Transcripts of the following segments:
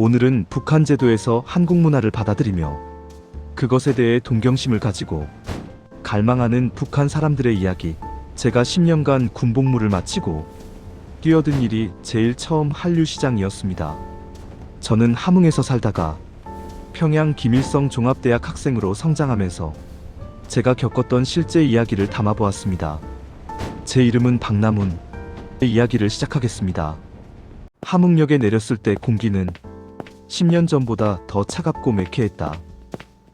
오늘은 북한 제도에서 한국 문화를 받아들이며 그것에 대해 동경심을 가지고 갈망하는 북한 사람들의 이야기. 제가 10년간 군복무를 마치고 뛰어든 일이 제일 처음 한류시장이었습니다. 저는 함흥에서 살다가 평양 김일성 종합대학 학생으로 성장하면서 제가 겪었던 실제 이야기를 담아보았습니다. 제 이름은 박남훈. 이야기를 시작하겠습니다. 함흥역에 내렸을 때 공기는 10년 전보다 더 차갑고 매캐했다.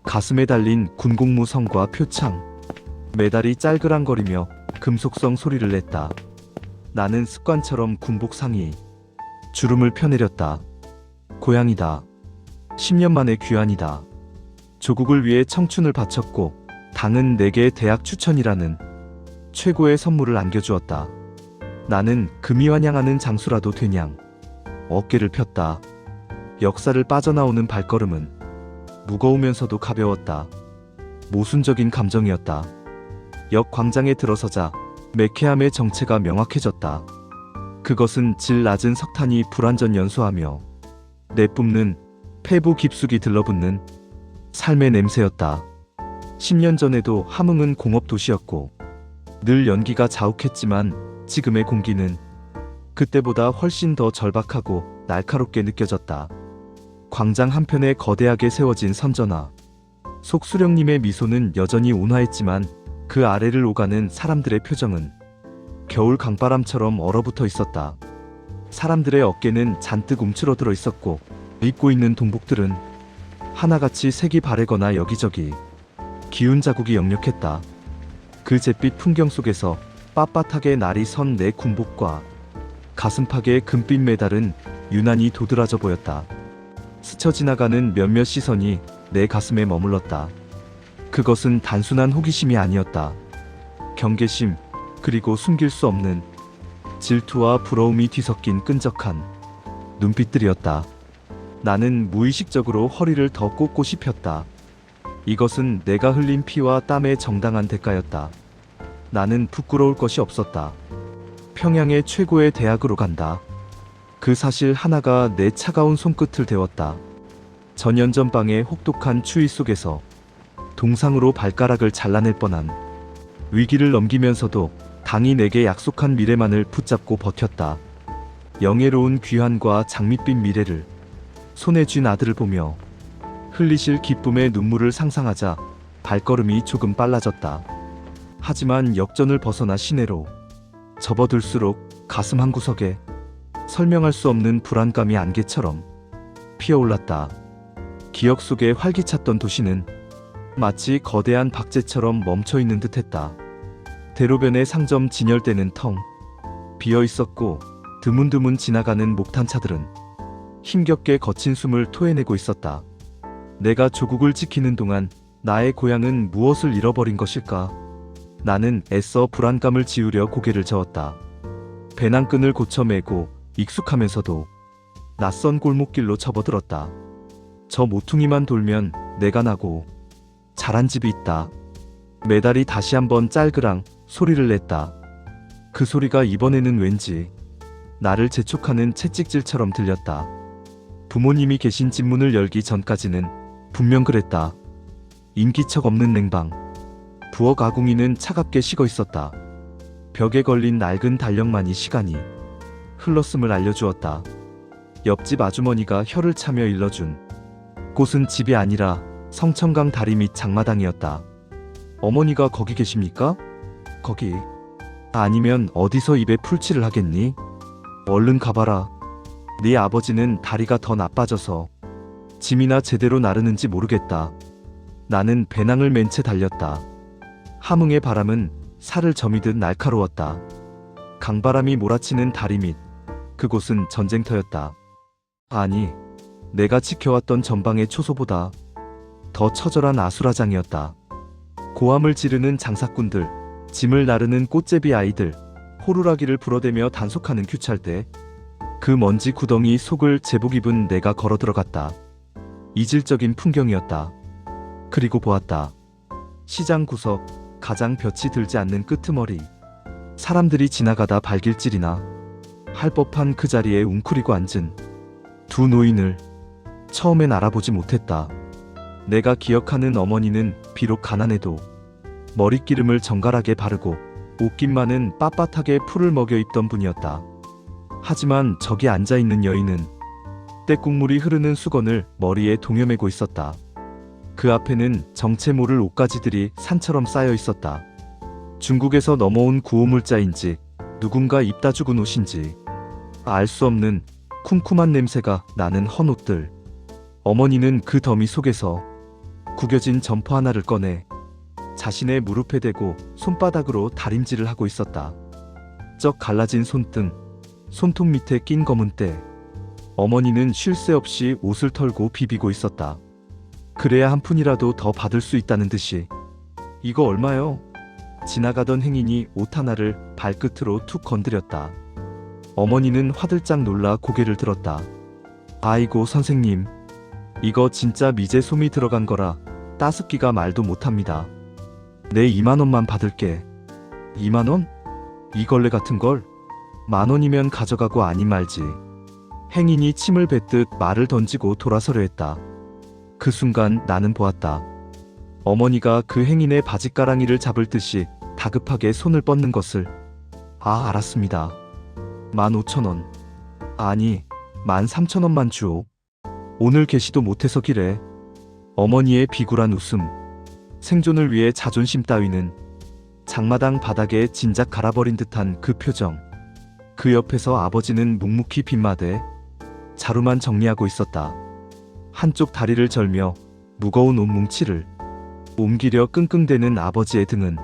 가슴에 달린 군복무성과 표창, 메달이 짤그랑거리며 금속성 소리를 냈다. 나는 습관처럼 군복 상의, 주름을 펴내렸다. 고향이다. 10년 만에 귀환이다. 조국을 위해 청춘을 바쳤고 당은 내게 대학 추천이라는 최고의 선물을 안겨주었다. 나는 금이 환영하는 장수라도 되냥 어깨를 폈다. 역사를 빠져나오는 발걸음은 무거우면서도 가벼웠다. 모순적인 감정이었다. 역 광장에 들어서자 매캐함의 정체가 명확해졌다. 그것은 질 낮은 석탄이 불완전 연소하며 내뿜는 폐부 깊숙이 들러붙는 삶의 냄새였다. 10년 전에도 함흥은 공업도시였고 늘 연기가 자욱했지만 지금의 공기는 그때보다 훨씬 더 절박하고 날카롭게 느껴졌다. 광장 한편에 거대하게 세워진 선전화. 속수령님의 미소는 여전히 온화했지만 그 아래를 오가는 사람들의 표정은 겨울 강바람처럼 얼어붙어 있었다. 사람들의 어깨는 잔뜩 움츠러들어 있었고 입고 있는 동복들은 하나같이 색이 바래거나 여기저기 기운 자국이 역력했다. 그 잿빛 풍경 속에서 빳빳하게 날이 선 내 군복과 가슴팍의 금빛 메달은 유난히 도드라져 보였다. 스쳐 지나가는 몇몇 시선이 내 가슴에 머물렀다. 그것은 단순한 호기심이 아니었다. 경계심, 그리고 숨길 수 없는 질투와 부러움이 뒤섞인 끈적한 눈빛들이었다. 나는 무의식적으로 허리를 더 꼿꼿이 폈다. 이것은 내가 흘린 피와 땀의 정당한 대가였다. 나는 부끄러울 것이 없었다. 평양의 최고의 대학으로 간다. 그 사실 하나가 내 차가운 손끝을 데웠다. 전연전방의 혹독한 추위 속에서 동상으로 발가락을 잘라낼 뻔한 위기를 넘기면서도 당이 내게 약속한 미래만을 붙잡고 버텼다. 영예로운 귀환과 장밋빛 미래를 손에 쥔 아들을 보며 흘리실 기쁨의 눈물을 상상하자 발걸음이 조금 빨라졌다. 하지만 역전을 벗어나 시내로 접어들수록 가슴 한구석에 설명할 수 없는 불안감이 안개처럼 피어올랐다. 기억 속에 활기찼던 도시는 마치 거대한 박제처럼 멈춰있는 듯했다. 대로변의 상점 진열대는 텅 비어 있었고 드문드문 지나가는 목탄차들은 힘겹게 거친 숨을 토해내고 있었다. 내가 조국을 지키는 동안 나의 고향은 무엇을 잃어버린 것일까? 나는 애써 불안감을 지우려 고개를 저었다. 배낭끈을 고쳐매고 익숙하면서도 낯선 골목길로 접어들었다. 저 모퉁이만 돌면 내가 나고 자란 집이 있다. 메달이 다시 한번 짤그랑 소리를 냈다. 그 소리가 이번에는 왠지 나를 재촉하는 채찍질처럼 들렸다. 부모님이 계신 집 문을 열기 전까지는 분명 그랬다. 인기척 없는 냉방. 부엌 아궁이는 차갑게 식어 있었다. 벽에 걸린 낡은 달력만이 시간이 흘렀음을 알려주었다. 옆집 아주머니가 혀를 차며 일러준 곳은 집이 아니라 성천강 다리 밑 장마당이었다. 어머니가 거기 계십니까? 거기. 아니면 어디서 입에 풀칠을 하겠니? 얼른 가봐라. 네 아버지는 다리가 더 나빠져서 짐이나 제대로 나르는지 모르겠다. 나는 배낭을 맨 채 달렸다. 함흥의 바람은 살을 저미듯 날카로웠다. 강바람이 몰아치는 다리 밑, 그곳은 전쟁터였다. 아니, 내가 지켜왔던 전방의 초소보다 더 처절한 아수라장이었다. 고함을 지르는 장사꾼들, 짐을 나르는 꽃제비 아이들, 호루라기를 불어대며 단속하는 규찰대. 그 먼지 구덩이 속을 제복 입은 내가 걸어 들어갔다. 이질적인 풍경이었다. 그리고 보았다. 시장 구석, 가장 볕이 들지 않는 끄트머리. 사람들이 지나가다 발길질이나 할 법한 그 자리에 웅크리고 앉은 두 노인을 처음엔 알아보지 못했다. 내가 기억하는 어머니는 비록 가난해도 머릿기름을 정갈하게 바르고 옷깃만은 빳빳하게 풀을 먹여 입던 분이었다. 하지만 저기 앉아있는 여인은 때국물이 흐르는 수건을 머리에 동여매고 있었다. 그 앞에는 정체 모를 옷가지들이 산처럼 쌓여 있었다. 중국에서 넘어온 구호물자인지 누군가 입다 죽은 옷인지 알 수 없는 쿰쿰한 냄새가 나는 헌옷들. 어머니는 그 더미 속에서 구겨진 점퍼 하나를 꺼내 자신의 무릎에 대고 손바닥으로 다림질을 하고 있었다. 쩍 갈라진 손등, 손톱 밑에 낀 검은 때 어머니는 쉴 새 없이 옷을 털고 비비고 있었다. 그래야 한 푼이라도 더 받을 수 있다는 듯이. 이거 얼마요? 지나가던 행인이 옷 하나를 발끝으로 툭 건드렸다. 어머니는 화들짝 놀라 고개를 들었다. 아이고 선생님, 이거 진짜 미제 솜이 들어간 거라 따숩기가 말도 못합니다. 내 2만 원만 받을게. 2만 원? 이 걸레 같은 걸? 10,000원이면 가져가고 아님 말지. 행인이 침을 뱉듯 말을 던지고 돌아서려 했다. 그 순간 나는 보았다. 어머니가 그 행인의 바짓가랑이를 잡을 듯이 다급하게 손을 뻗는 것을. 아, 알았습니다. 15,000원. 아니, 13,000원만 주오. 오늘 계시도 못해서 기래. 어머니의 비굴한 웃음. 생존을 위해 자존심 따위는 장마당 바닥에 진작 갈아버린 듯한 그 표정. 그 옆에서 아버지는 묵묵히 빗마대 자루만 정리하고 있었다. 한쪽 다리를 절며 무거운 옷 뭉치를 옮기려 끙끙대는 아버지의 등은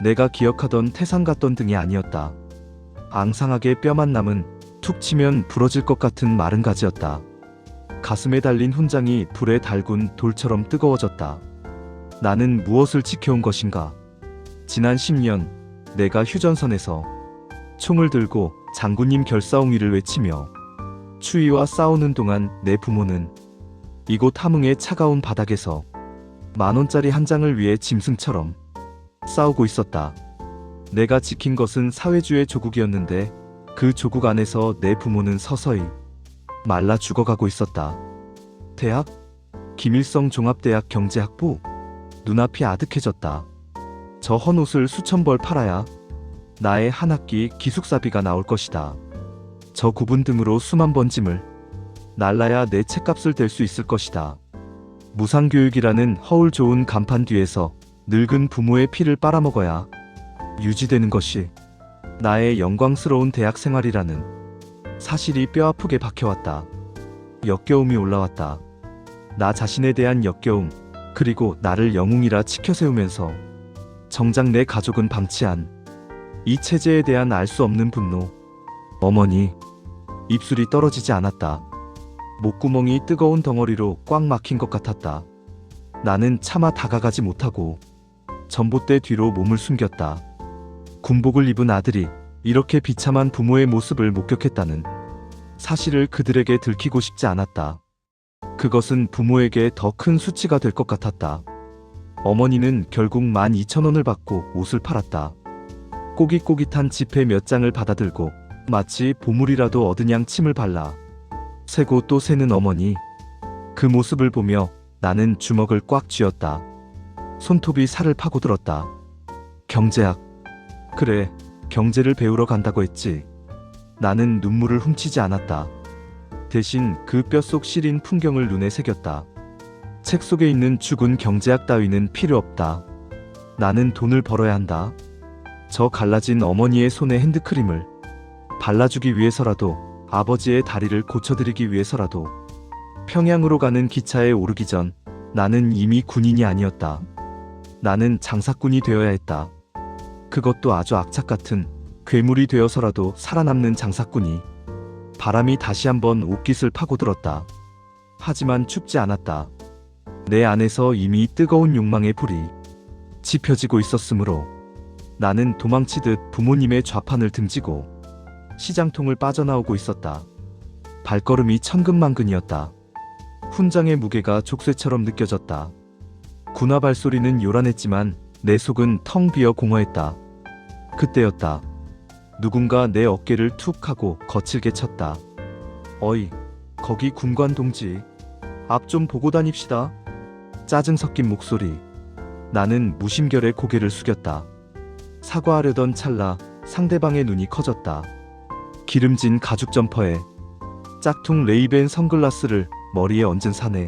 내가 기억하던 태산 같던 등이 아니었다. 앙상하게 뼈만 남은 툭 치면 부러질 것 같은 마른 가지였다. 가슴에 달린 훈장이 불에 달군 돌처럼 뜨거워졌다. 나는 무엇을 지켜온 것인가? 지난 10년 내가 휴전선에서 총을 들고 장군님 결사옹위를 외치며 추위와 싸우는 동안 내 부모는 이곳 함흥의 차가운 바닥에서 10,000원짜리 한 장을 위해 짐승처럼 싸우고 있었다. 내가 지킨 것은 사회주의 조국이었는데 그 조국 안에서 내 부모는 서서히 말라 죽어가고 있었다. 대학? 김일성 종합대학 경제학부? 눈앞이 아득해졌다. 저 헌옷을 수천 벌 팔아야 나의 한 학기 기숙사비가 나올 것이다. 저 굽은 등으로 수만 번 짐을 날라야 내 책값을 댈 수 있을 것이다. 무상교육이라는 허울 좋은 간판 뒤에서 늙은 부모의 피를 빨아먹어야 유지되는 것이 나의 영광스러운 대학 생활이라는 사실이 뼈아프게 박혀왔다. 역겨움이 올라왔다. 나 자신에 대한 역겨움, 그리고 나를 영웅이라 치켜세우면서 정작 내 가족은 방치한 이 체제에 대한 알 수 없는 분노. 어머니, 입술이 떨어지지 않았다. 목구멍이 뜨거운 덩어리로 꽉 막힌 것 같았다. 나는 차마 다가가지 못하고 전봇대 뒤로 몸을 숨겼다. 군복을 입은 아들이 이렇게 비참한 부모의 모습을 목격했다는 사실을 그들에게 들키고 싶지 않았다. 그것은 부모에게 더 큰 수치가 될 것 같았다. 어머니는 결국 12,000원을 받고 옷을 팔았다. 꼬깃꼬깃한 지폐 몇 장을 받아들고 마치 보물이라도 얻은 양 침을 발라 세고 또 세는 어머니. 그 모습을 보며 나는 주먹을 꽉 쥐었다. 손톱이 살을 파고들었다. 경제학. 그래, 경제를 배우러 간다고 했지. 나는 눈물을 훔치지 않았다. 대신 그 뼛속 시린 풍경을 눈에 새겼다. 책 속에 있는 죽은 경제학 따위는 필요 없다. 나는 돈을 벌어야 한다. 저 갈라진 어머니의 손에 핸드크림을 발라주기 위해서라도, 아버지의 다리를 고쳐드리기 위해서라도. 평양으로 가는 기차에 오르기 전 나는 이미 군인이 아니었다. 나는 장사꾼이 되어야 했다. 그것도 아주 악착 같은 괴물이 되어서라도 살아남는 장사꾼이. 바람이 다시 한번 옷깃을 파고들었다. 하지만 춥지 않았다. 내 안에서 이미 뜨거운 욕망의 불이 지펴지고 있었으므로 나는 도망치듯 부모님의 좌판을 등지고 시장통을 빠져나오고 있었다. 발걸음이 천근만근이었다. 훈장의 무게가 족쇄처럼 느껴졌다. 군화 발소리는 요란했지만 내 속은 텅 비어 공허했다. 그때였다. 누군가 내 어깨를 툭 하고 거칠게 쳤다. 어이, 거기 군관 동지. 앞 좀 보고 다닙시다. 짜증 섞인 목소리. 나는 무심결에 고개를 숙였다. 사과하려던 찰나 상대방의 눈이 커졌다. 기름진 가죽 점퍼에 짝퉁 레이벤 선글라스를 머리에 얹은 사내.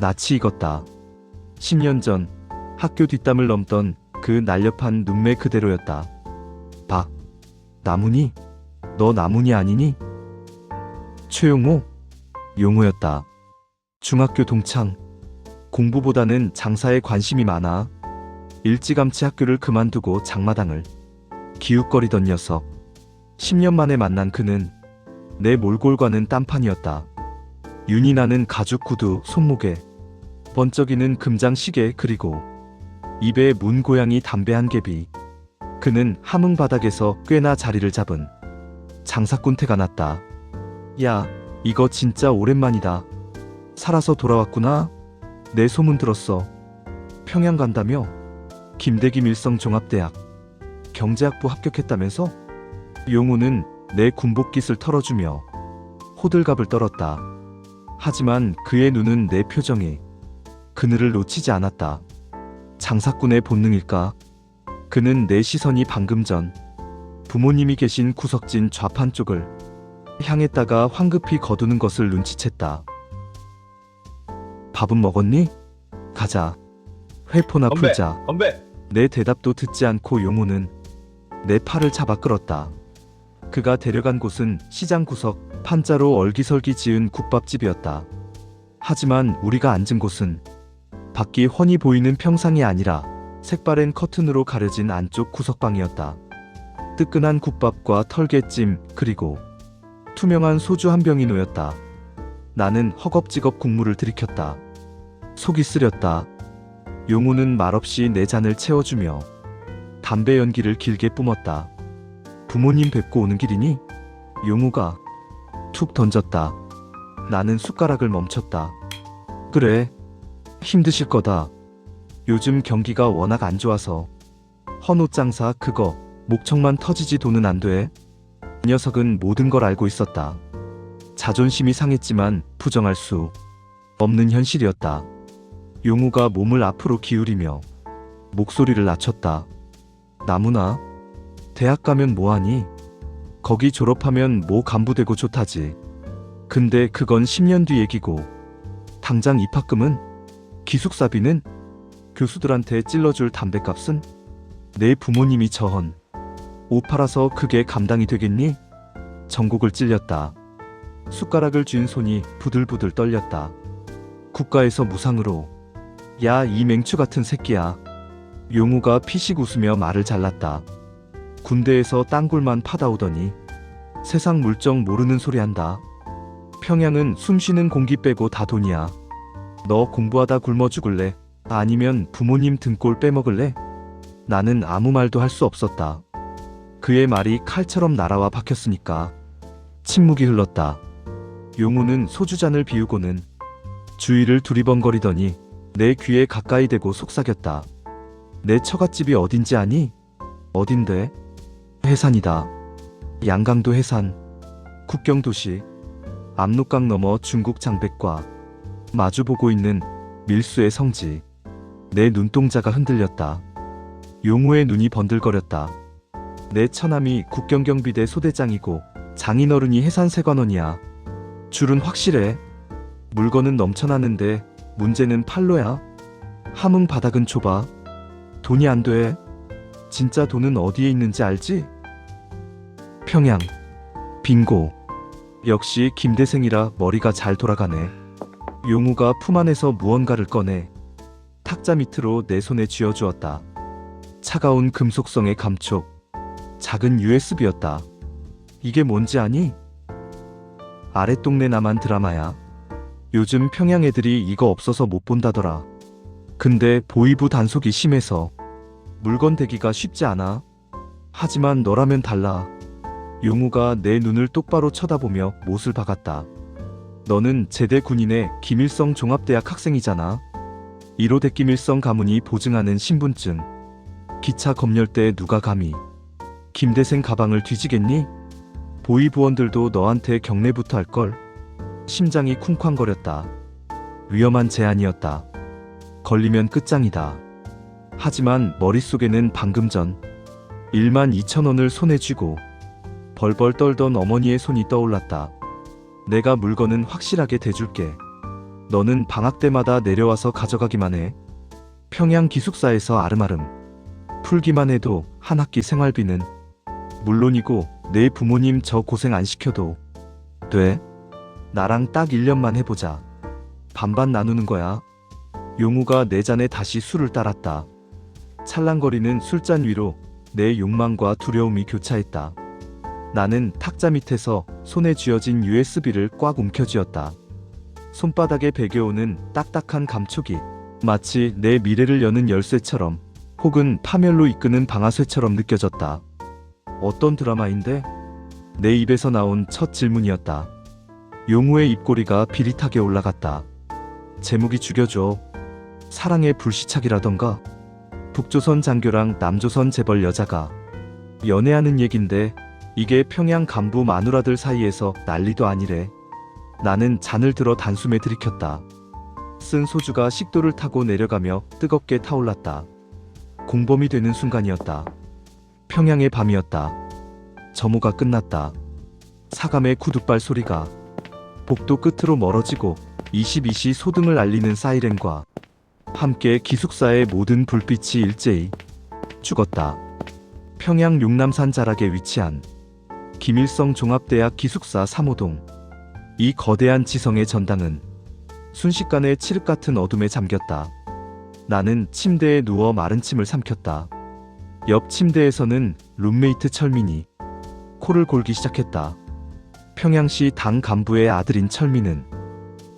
낯이 익었다. 10년 전 학교 뒷담을 넘던 그 날렵한 눈매 그대로였다. 박, 나문희? 너 나문희 아니니? 최용호? 용호였다. 중학교 동창. 공부보다는 장사에 관심이 많아 일찌감치 학교를 그만두고 장마당을 기웃거리던 녀석. 10년 만에 만난 그는 내 몰골과는 딴판이었다. 윤이 나는 가죽 구두 손목에 번쩍이는 금장 시계 그리고 입에 문 고양이 담배 한 개비. 그는 함흥 바닥에서 꽤나 자리를 잡은 장사꾼 태가 났다. 야, 이거 진짜 오랜만이다. 살아서 돌아왔구나. 내 소문 들었어. 평양 간다며? 김대기 밀성종합대학 경제학부 합격했다면서? 용우는 내 군복깃을 털어주며 호들갑을 떨었다. 하지만 그의 눈은 내 표정에 그늘을 놓치지 않았다. 장사꾼의 본능일까? 그는 내 시선이 방금 전 부모님이 계신 구석진 좌판 쪽을 향했다가 황급히 거두는 것을 눈치챘다. 밥은 먹었니? 가자. 회포나 풀자. 건배! 내 대답도 듣지 않고 용우는 내 팔을 잡아 끌었다. 그가 데려간 곳은 시장 구석 판자로 얼기설기 지은 국밥집이었다. 하지만 우리가 앉은 곳은 밖이 훤히 보이는 평상이 아니라 색바랜 커튼으로 가려진 안쪽 구석방이었다. 뜨끈한 국밥과 털개찜 그리고 투명한 소주 한 병이 놓였다. 나는 허겁지겁 국물을 들이켰다. 속이 쓰렸다. 용우는 말없이 내 잔을 채워주며 담배 연기를 길게 뿜었다. 부모님 뵙고 오는 길이니? 용우가 툭 던졌다. 나는 숟가락을 멈췄다. 그래, 힘드실 거다. 요즘 경기가 워낙 안 좋아서 헌옷 장사 그거 목청만 터지지 돈은 안 돼. 이 녀석은 모든 걸 알고 있었다. 자존심이 상했지만 부정할 수 없는 현실이었다. 용우가 몸을 앞으로 기울이며 목소리를 낮췄다. 나무나, 대학 가면 뭐하니? 거기 졸업하면 뭐 간부되고 좋다지. 근데 그건 10년 뒤 얘기고 당장 입학금은? 기숙사비는? 교수들한테 찔러줄 담배값은? 내 부모님이 저헌 옷 팔아서 그게 감당이 되겠니? 전곡을 찔렸다. 숟가락을 쥔 손이 부들부들 떨렸다. 국가에서 무상으로. 야, 이 맹추 같은 새끼야. 용우가 피식 웃으며 말을 잘랐다. 군대에서 땅굴만 파다 오더니 세상 물정 모르는 소리 한다. 평양은 숨쉬는 공기 빼고 다 돈이야. 너 공부하다 굶어 죽을래? 아니면 부모님 등골 빼먹을래? 나는 아무 말도 할 수 없었다. 그의 말이 칼처럼 날아와 박혔으니까. 침묵이 흘렀다. 용우는 소주잔을 비우고는 주위를 두리번거리더니 내 귀에 가까이 대고 속삭였다. 내 처갓집이 어딘지 아니? 어딘데? 해산이다. 양강도 해산. 국경도시. 압록강 너머 중국 장백과 마주보고 있는 밀수의 성지. 내 눈동자가 흔들렸다. 용우의 눈이 번들거렸다. 내 처남이 국경경비대 소대장이고 장인어른이 해산세관원이야. 줄은 확실해. 물건은 넘쳐나는데 문제는 팔로야. 함흥 바닥은 좁아. 돈이 안 돼. 진짜 돈은 어디에 있는지 알지? 평양. 빙고. 역시 김대생이라 머리가 잘 돌아가네. 용우가 품 안에서 무언가를 꺼내 탁자 밑으로 내 손에 쥐어주었다. 차가운 금속성의 감촉. 작은 USB였다. 이게 뭔지 아니? 아랫동네 나만 드라마야. 요즘 평양 애들이 이거 없어서 못 본다더라. 근데 보이부 단속이 심해서 물건 대기가 쉽지 않아. 하지만 너라면 달라. 용우가 내 눈을 똑바로 쳐다보며 못을 박았다. 너는 제대 군인의 김일성 종합대학 학생이잖아. 1호대 김일성 가문이 보증하는 신분증. 기차 검열대에 누가 감히 김대생 가방을 뒤지겠니? 보이부원들도 너한테 경례부터 할걸. 심장이 쿵쾅거렸다. 위험한 제안이었다. 걸리면 끝장이다. 하지만 머릿속에는 방금 전 12,000원을 손에 쥐고 벌벌 떨던 어머니의 손이 떠올랐다. 내가 물건은 확실하게 대줄게. 너는 방학 때마다 내려와서 가져가기만 해. 평양 기숙사에서 아름아름 풀기만 해도 한 학기 생활비는 물론이고 내 부모님 저 고생 안 시켜도 돼. 나랑 딱 1년만 해보자. 반반 나누는 거야. 용우가 내 잔에 다시 술을 따랐다. 찰랑거리는 술잔 위로 내 욕망과 두려움이 교차했다. 나는 탁자 밑에서 손에 쥐어진 USB를 꽉 움켜쥐었다. 손바닥에 배겨오는 딱딱한 감촉이 마치 내 미래를 여는 열쇠처럼 혹은 파멸로 이끄는 방아쇠처럼 느껴졌다. 어떤 드라마인데? 내 입에서 나온 첫 질문이었다. 용우의 입꼬리가 비릿하게 올라갔다. 제목이 죽여줘. 사랑의 불시착이라던가. 북조선 장교랑 남조선 재벌 여자가 연애하는 얘긴데 이게 평양 간부 마누라들 사이에서 난리도 아니래. 나는 잔을 들어 단숨에 들이켰다. 쓴 소주가 식도를 타고 내려가며 뜨겁게 타올랐다. 공범이 되는 순간이었다. 평양의 밤이었다. 점호가 끝났다. 사감의 구둣발 소리가 복도 끝으로 멀어지고 22시 소등을 알리는 사이렌과 함께 기숙사의 모든 불빛이 일제히 죽었다. 평양 용남산 자락에 위치한 김일성 종합대학 기숙사 3호동. 이 거대한 지성의 전당은 순식간에 칠흑 같은 어둠에 잠겼다. 나는 침대에 누워 마른 침을 삼켰다. 옆 침대에서는 룸메이트 철민이 코를 골기 시작했다. 평양시 당 간부의 아들인 철민은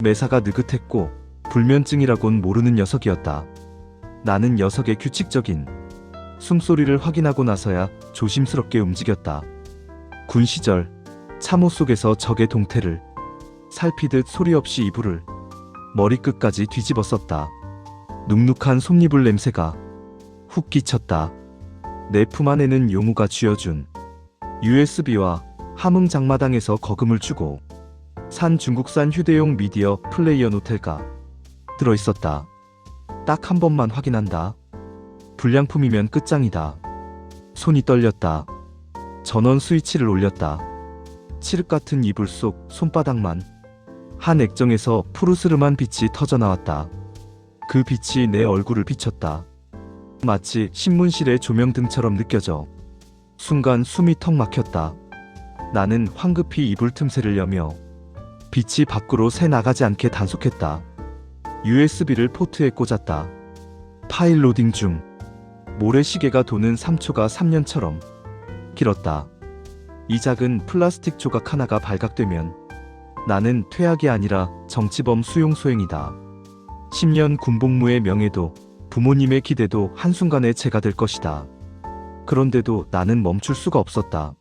매사가 느긋했고 불면증이라곤 모르는 녀석이었다. 나는 녀석의 규칙적인 숨소리를 확인하고 나서야 조심스럽게 움직였다. 군 시절 참호 속에서 적의 동태를 살피듯 소리 없이 이불을 머리끝까지 뒤집어 썼다. 눅눅한 솜니불 냄새가 훅 끼쳤다. 내 품 안에는 용우가 쥐어준 USB와 함흥 장마당에서 거금을 주고 산 중국산 휴대용 미디어 플레이어 노텔가 들어있었다. 딱 한 번만 확인한다. 불량품이면 끝장이다. 손이 떨렸다. 전원 스위치를 올렸다. 칠흑 같은 이불 속 손바닥만 한 액정에서 푸르스름한 빛이 터져나왔다. 그 빛이 내 얼굴을 비췄다. 마치 신문실의 조명등처럼 느껴져. 순간 숨이 턱 막혔다. 나는 황급히 이불 틈새를 여며 빛이 밖으로 새 나가지 않게 단속했다. USB를 포트에 꽂았다. 파일 로딩 중. 모래시계가 도는 3초가 3년처럼 길었다. 이 작은 플라스틱 조각 하나가 발각되면 나는 퇴학이 아니라 정치범 수용 소행이다. 10년 군복무의 명예도 부모님의 기대도 한순간에 제가 될 것이다. 그런데도 나는 멈출 수가 없었다.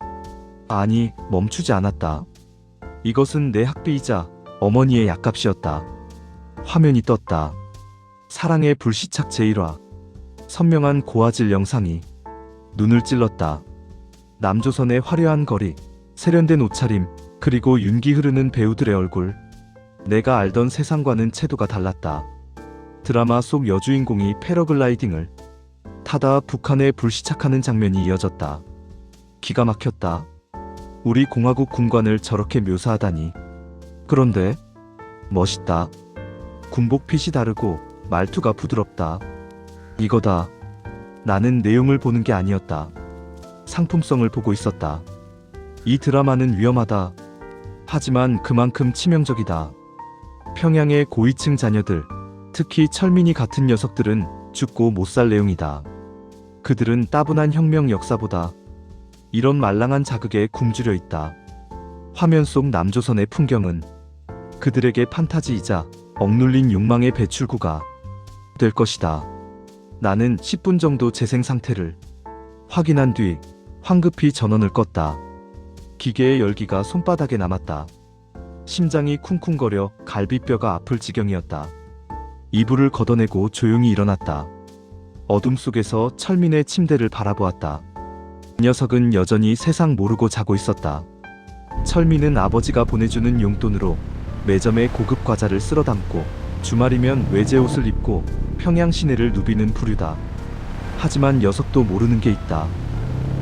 아니, 멈추지 않았다. 이것은 내 학비이자 어머니의 약값이었다. 화면이 떴다. 사랑의 불시착 제1화. 선명한 고화질 영상이 눈을 찔렀다. 남조선의 화려한 거리, 세련된 옷차림, 그리고 윤기 흐르는 배우들의 얼굴. 내가 알던 세상과는 채도가 달랐다. 드라마 속 여주인공이 패러글라이딩을 타다 북한에 불시착하는 장면이 이어졌다. 기가 막혔다. 우리 공화국 군관을 저렇게 묘사하다니. 그런데 멋있다. 군복핏이 다르고 말투가 부드럽다. 이거다. 나는 내용을 보는 게 아니었다. 상품성을 보고 있었다. 이 드라마는 위험하다. 하지만 그만큼 치명적이다. 평양의 고위층 자녀들, 특히 철민이 같은 녀석들은 죽고 못 살 내용이다. 그들은 따분한 혁명 역사보다 이런 말랑한 자극에 굶주려 있다. 화면 속 남조선의 풍경은 그들에게 판타지이자 억눌린 욕망의 배출구가 될 것이다. 나는 10분 정도 재생 상태를 확인한 뒤 황급히 전원을 껐다. 기계의 열기가 손바닥에 남았다. 심장이 쿵쿵거려 갈비뼈가 아플 지경이었다. 이불을 걷어내고 조용히 일어났다. 어둠 속에서 철민의 침대를 바라보았다. 녀석은 여전히 세상 모르고 자고 있었다. 철민은 아버지가 보내주는 용돈으로 매점에 고급 과자를 쓸어 담고 주말이면 외제 옷을 입고 평양 시내를 누비는 부류다. 하지만 녀석도 모르는 게 있다.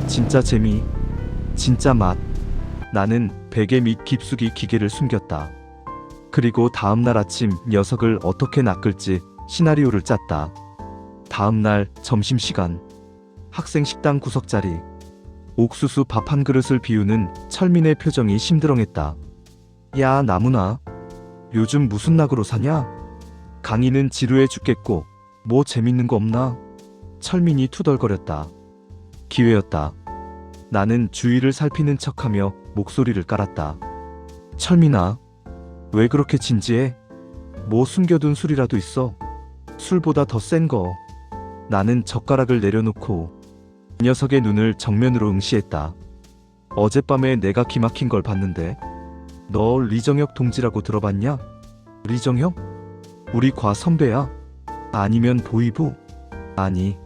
진짜 재미, 진짜 맛. 나는 베개 밑 깊숙이 기계를 숨겼다. 그리고 다음날 아침 녀석을 어떻게 낚을지 시나리오를 짰다. 다음날 점심시간, 학생 식당 구석자리. 옥수수 밥 한 그릇을 비우는 철민의 표정이 심드렁했다. 야, 나무나. 요즘 무슨 낙으로 사냐? 강의는 지루해 죽겠고 뭐 재밌는 거 없나? 철민이 투덜거렸다. 기회였다. 나는 주위를 살피는 척하며 목소리를 깔았다. 철민아, 왜 그렇게 진지해? 뭐 숨겨둔 술이라도 있어? 술보다 더 센 거. 나는 젓가락을 내려놓고 녀석의 눈을 정면으로 응시했다. 어젯밤에 내가 기막힌 걸 봤는데. 너 리정혁 동지라고 들어봤냐? 리정혁? 우리 과 선배야? 아니면 보이부? 아니,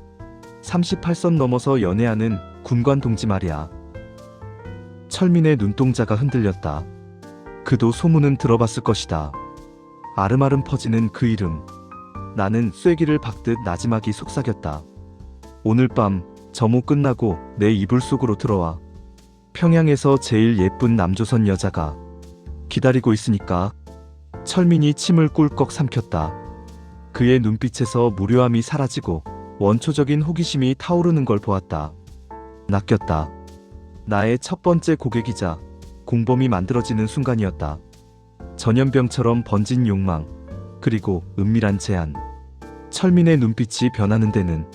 38선 넘어서 연애하는 군관 동지 말이야. 철민의 눈동자가 흔들렸다. 그도 소문은 들어봤을 것이다. 아름아름 퍼지는 그 이름. 나는 쐐기를 박듯 나지막이 속삭였다. 오늘 밤 점호 끝나고 내 이불 속으로 들어와. 평양에서 제일 예쁜 남조선 여자가 기다리고 있으니까. 철민이 침을 꿀꺽 삼켰다. 그의 눈빛에서 무료함이 사라지고 원초적인 호기심이 타오르는 걸 보았다. 낚였다. 나의 첫 번째 고객이자 공범이 만들어지는 순간이었다. 전염병처럼 번진 욕망, 그리고 은밀한 제안. 철민의 눈빛이 변하는 데는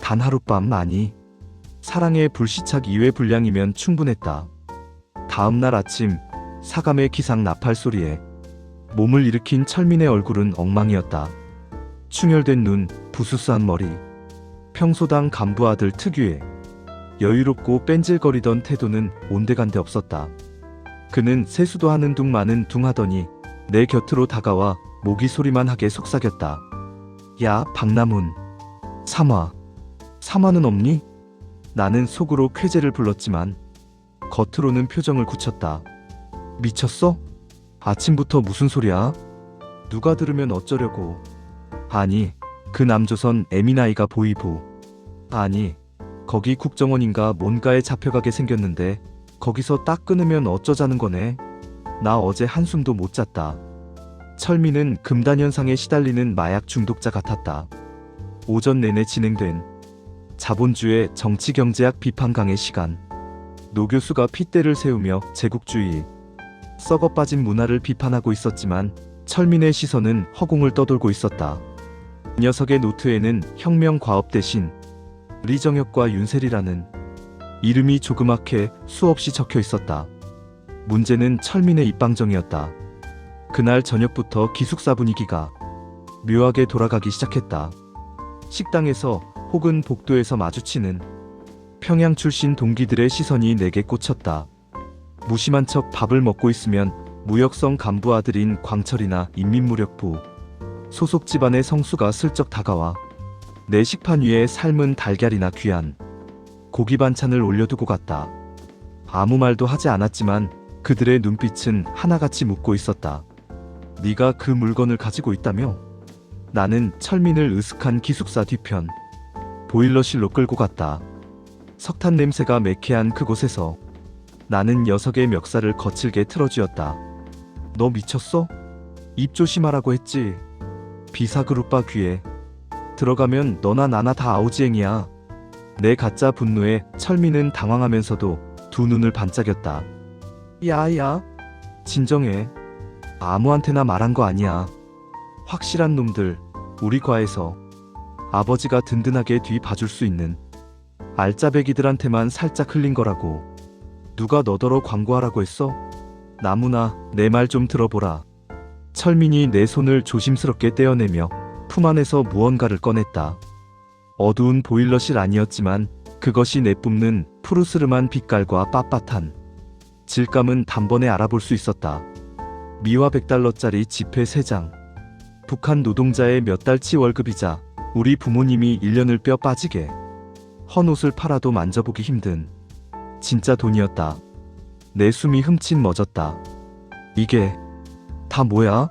단 하룻밤, 아니, 사랑의 불시착 2회 분량이면 충분했다. 다음날 아침 사감의 기상 나팔 소리에 몸을 일으킨 철민의 얼굴은 엉망이었다. 충혈된 눈, 부스스한 머리. 평소당 간부 아들 특유의 여유롭고 뺀질거리던 태도는 온데간데 없었다. 그는 세수도 하는 둥 마는 둥 하더니 내 곁으로 다가와 모기 소리만 하게 속삭였다. 야, 박남훈. 삼화는 없니? 나는 속으로 쾌재를 불렀지만 겉으로는 표정을 굳혔다. 미쳤어? 아침부터 무슨 소리야? 누가 들으면 어쩌려고. 아니, 그 남조선 에미나이가 보이부. 아니, 거기 국정원인가 뭔가에 잡혀가게 생겼는데 거기서 딱 끊으면 어쩌자는 거네. 나 어제 한숨도 못 잤다. 철민은 금단현상에 시달리는 마약 중독자 같았다. 오전 내내 진행된 자본주의 정치경제학 비판 강의 시간. 노 교수가 핏대를 세우며 제국주의, 썩어빠진 문화를 비판하고 있었지만 철민의 시선은 허공을 떠돌고 있었다. 녀석의 노트에는 혁명 과업 대신 리정혁과 윤세리라는 이름이 조그맣게 수없이 적혀 있었다. 문제는 철민의 입방정이었다. 그날 저녁부터 기숙사 분위기가 묘하게 돌아가기 시작했다. 식당에서 혹은 복도에서 마주치는 평양 출신 동기들의 시선이 내게 꽂혔다. 무심한 척 밥을 먹고 있으면 무역성 간부 아들인 광철이나 인민무력부 소속 집안의 성수가 슬쩍 다가와 내 식판 위에 삶은 달걀이나 귀한 고기 반찬을 올려두고 갔다. 아무 말도 하지 않았지만 그들의 눈빛은 하나같이 묻고 있었다. 네가 그 물건을 가지고 있다며? 나는 철민을 으슥한 기숙사 뒤편 보일러실로 끌고 갔다. 석탄 냄새가 매캐한 그곳에서 나는 녀석의 멱살을 거칠게 틀어쥐었다. 너 미쳤어? 입 조심하라고 했지. 비사그룹바 귀에 들어가면 너나 나나 다 아우지행이야. 내 가짜 분노에 철민은 당황하면서도 두 눈을 반짝였다. 야야, 진정해. 아무한테나 말한 거 아니야. 확실한 놈들, 우리 과에서 아버지가 든든하게 뒤 봐줄 수 있는 알짜배기들한테만 살짝 흘린 거라고. 누가 너더러 광고하라고 했어? 나무나 내 말 좀 들어보라. 철민이 내 손을 조심스럽게 떼어내며 품 안에서 무언가를 꺼냈다. 어두운 보일러실 아니었지만 그것이 내뿜는 푸르스름한 빛깔과 빳빳한 질감은 단번에 알아볼 수 있었다. 미화 100달러짜리 지폐 3장. 북한 노동자의 몇 달치 월급이자 우리 부모님이 1년을 뼈 빠지게 헌 옷을 팔아도 만져보기 힘든 진짜 돈이었다. 내 숨이 흠칫 멎었다. 이게 다 뭐야?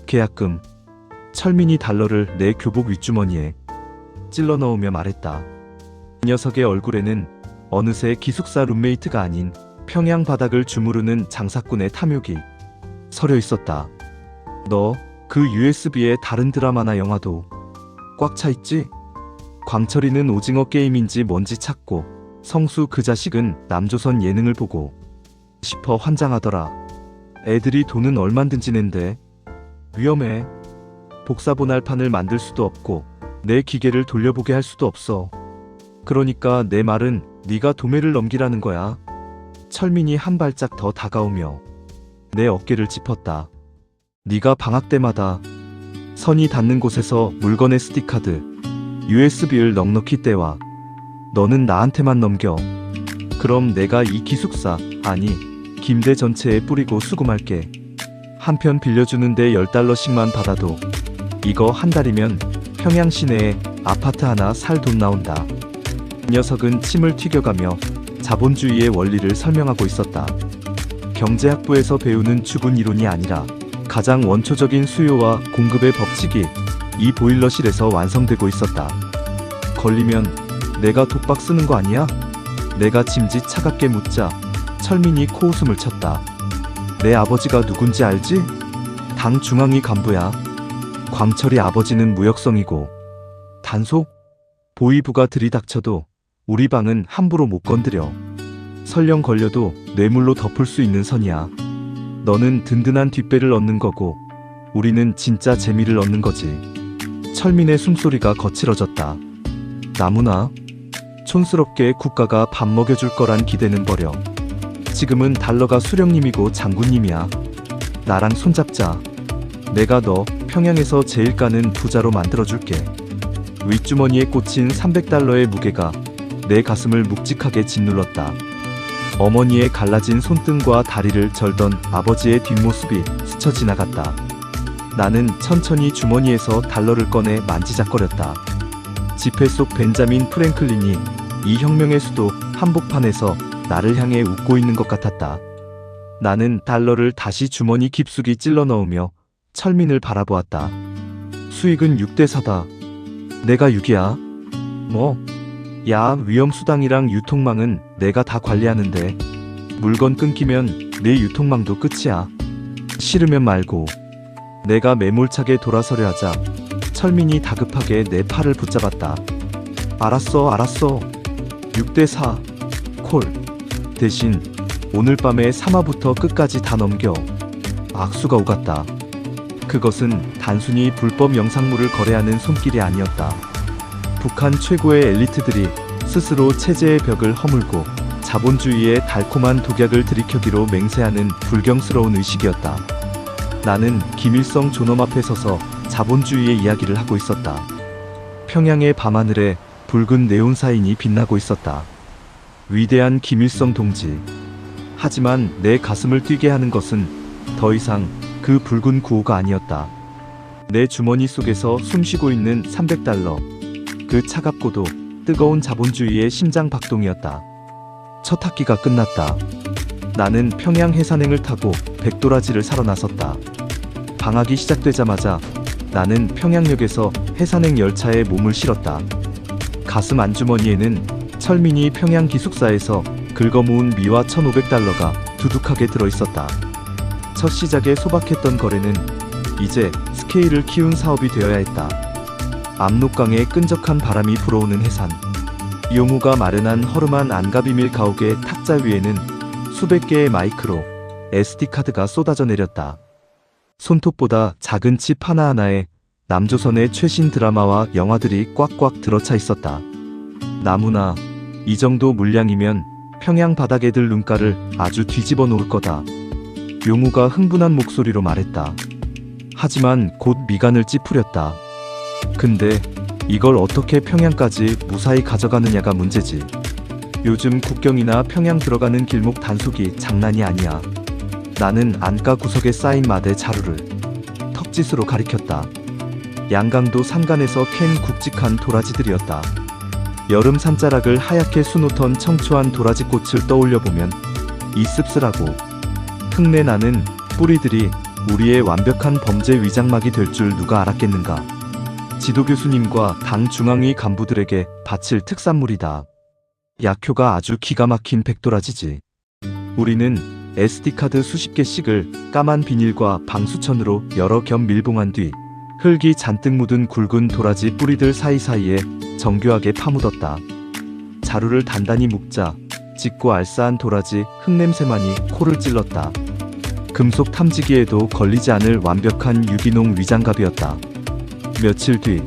계약금, 철민이 달러를 내 교복 윗주머니에 찔러 넣으며 말했다. 이 녀석의 얼굴에는 어느새 기숙사 룸메이트가 아닌 평양 바닥을 주무르는 장사꾼의 탐욕이 서려 있었다. 너 그 USB에 다른 드라마나 영화도 꽉 차 있지? 광철이는 오징어 게임인지 뭔지 찾고 성수 그 자식은 남조선 예능을 보고 싶어 환장하더라. 애들이 돈은 얼만든지 낸대. 위험해. 복사본알판을 만들 수도 없고 내 기계를 돌려보게 할 수도 없어. 그러니까 내 말은 네가 도매를 넘기라는 거야. 철민이 한 발짝 더 다가오며 내 어깨를 짚었다. 네가 방학 때마다 선이 닿는 곳에서 물건 SD카드, USB를 넉넉히 떼와. 너는 나한테만 넘겨. 그럼 내가 이 기숙사, 아니 김대 전체에 뿌리고 수금할게. 한 편 빌려주는데 $10씩만 받아도 이거 한 달이면 평양 시내에 아파트 하나 살 돈 나온다. 이 녀석은 침을 튀겨가며 자본주의의 원리를 설명하고 있었다. 경제학부에서 배우는 죽은 이론이 아니라 가장 원초적인 수요와 공급의 법칙이 이 보일러실에서 완성되고 있었다. 걸리면 내가 독박 쓰는 거 아니야? 내가 짐짓 차갑게 묻자 철민이 코웃음을 쳤다. 내 아버지가 누군지 알지? 당 중앙위 간부야. 광철이 아버지는 무역성이고 단속? 보위부가 들이닥쳐도 우리 방은 함부로 못 건드려. 설령 걸려도 뇌물로 덮을 수 있는 선이야. 너는 든든한 뒷배를 얻는 거고 우리는 진짜 재미를 얻는 거지. 철민의 숨소리가 거칠어졌다. 나무나 촌스럽게 국가가 밥 먹여줄 거란 기대는 버려. 지금은 달러가 수령님이고 장군님이야. 나랑 손잡자. 내가 너 평양에서 제일 까는 부자로 만들어줄게. 윗주머니에 꽂힌 $300의 무게가 내 가슴을 묵직하게 짓눌렀다. 어머니의 갈라진 손등과 다리를 절던 아버지의 뒷모습이 스쳐 지나갔다. 나는 천천히 주머니에서 달러를 꺼내 만지작거렸다. 지폐 속 벤자민 프랭클린이 이 혁명의 수도 한복판에서 나를 향해 웃고 있는 것 같았다. 나는 달러를 다시 주머니 깊숙이 찔러 넣으며 철민을 바라보았다. 수익은 6대4다. 내가 6이야. 뭐? 야, 위험수당이랑 유통망은 내가 다 관리하는데 물건 끊기면 내 유통망도 끝이야. 싫으면 말고. 내가 매몰차게 돌아서려 하자 철민이 다급하게 내 팔을 붙잡았다. 알았어. 6대4 콜. 대신 오늘 밤에 3화부터 끝까지 다 넘겨. 악수가 오갔다. 그것은 단순히 불법 영상물을 거래하는 손길이 아니었다. 북한 최고의 엘리트들이 스스로 체제의 벽을 허물고 자본주의의 달콤한 독약을 들이켜기로 맹세하는 불경스러운 의식이었다. 나는 김일성 존엄 앞에 서서 자본주의의 이야기를 하고 있었다. 평양의 밤하늘에 붉은 네온사인이 빛나고 있었다. 위대한 김일성 동지. 하지만 내 가슴을 뛰게 하는 것은 더 이상 그 붉은 구호가 아니었다. 내 주머니 속에서 숨쉬고 있는 $300. 그 차갑고도 뜨거운 자본주의의 심장 박동이었다. 첫 학기가 끝났다. 나는 평양 해산행을 타고 백도라지를 사러 나섰다. 방학이 시작되자마자 나는 평양역에서 해산행 열차에 몸을 실었다. 가슴 안주머니에는 철민이 평양 기숙사에서 긁어모은 미화 $1,500가 두둑하게 들어있었다. 첫 시작에 소박했던 거래는 이제 스케일을 키운 사업이 되어야 했다. 압록강에 끈적한 바람이 불어오는 해산. 용우가 마련한 허름한 안가비밀 가옥의 탁자 위에는 수백 개의 마이크로 SD카드가 쏟아져 내렸다. 손톱보다 작은 칩 하나하나에 남조선의 최신 드라마와 영화들이 꽉꽉 들어차 있었다. 나무나 이 정도 물량이면 평양 바닥에 들 눈가를 아주 뒤집어 놓을 거다. 용우가 흥분한 목소리로 말했다. 하지만 곧 미간을 찌푸렸다. 근데 이걸 어떻게 평양까지 무사히 가져가느냐가 문제지. 요즘 국경이나 평양 들어가는 길목 단속이 장난이 아니야. 나는 안가 구석에 쌓인 마대 자루를 턱짓으로 가리켰다. 양강도 산간에서 캔 굵직한 도라지들이었다. 여름 산자락을 하얗게 수놓던 청초한 도라지꽃을 떠올려보면 이 씁쓸하고 흙내 나는 뿌리들이 우리의 완벽한 범죄 위장막이 될 줄 누가 알았겠는가. 지도교수님과 당 중앙위 간부들에게 바칠 특산물이다. 약효가 아주 기가 막힌 백도라지지. 우리는 SD카드 수십 개씩을 까만 비닐과 방수천으로 여러 겹 밀봉한 뒤 흙이 잔뜩 묻은 굵은 도라지 뿌리들 사이사이에 정교하게 파묻었다. 자루를 단단히 묶자 짙고 알싸한 도라지 흙냄새만이 코를 찔렀다. 금속 탐지기에도 걸리지 않을 완벽한 유기농 위장갑이었다. 며칠 뒤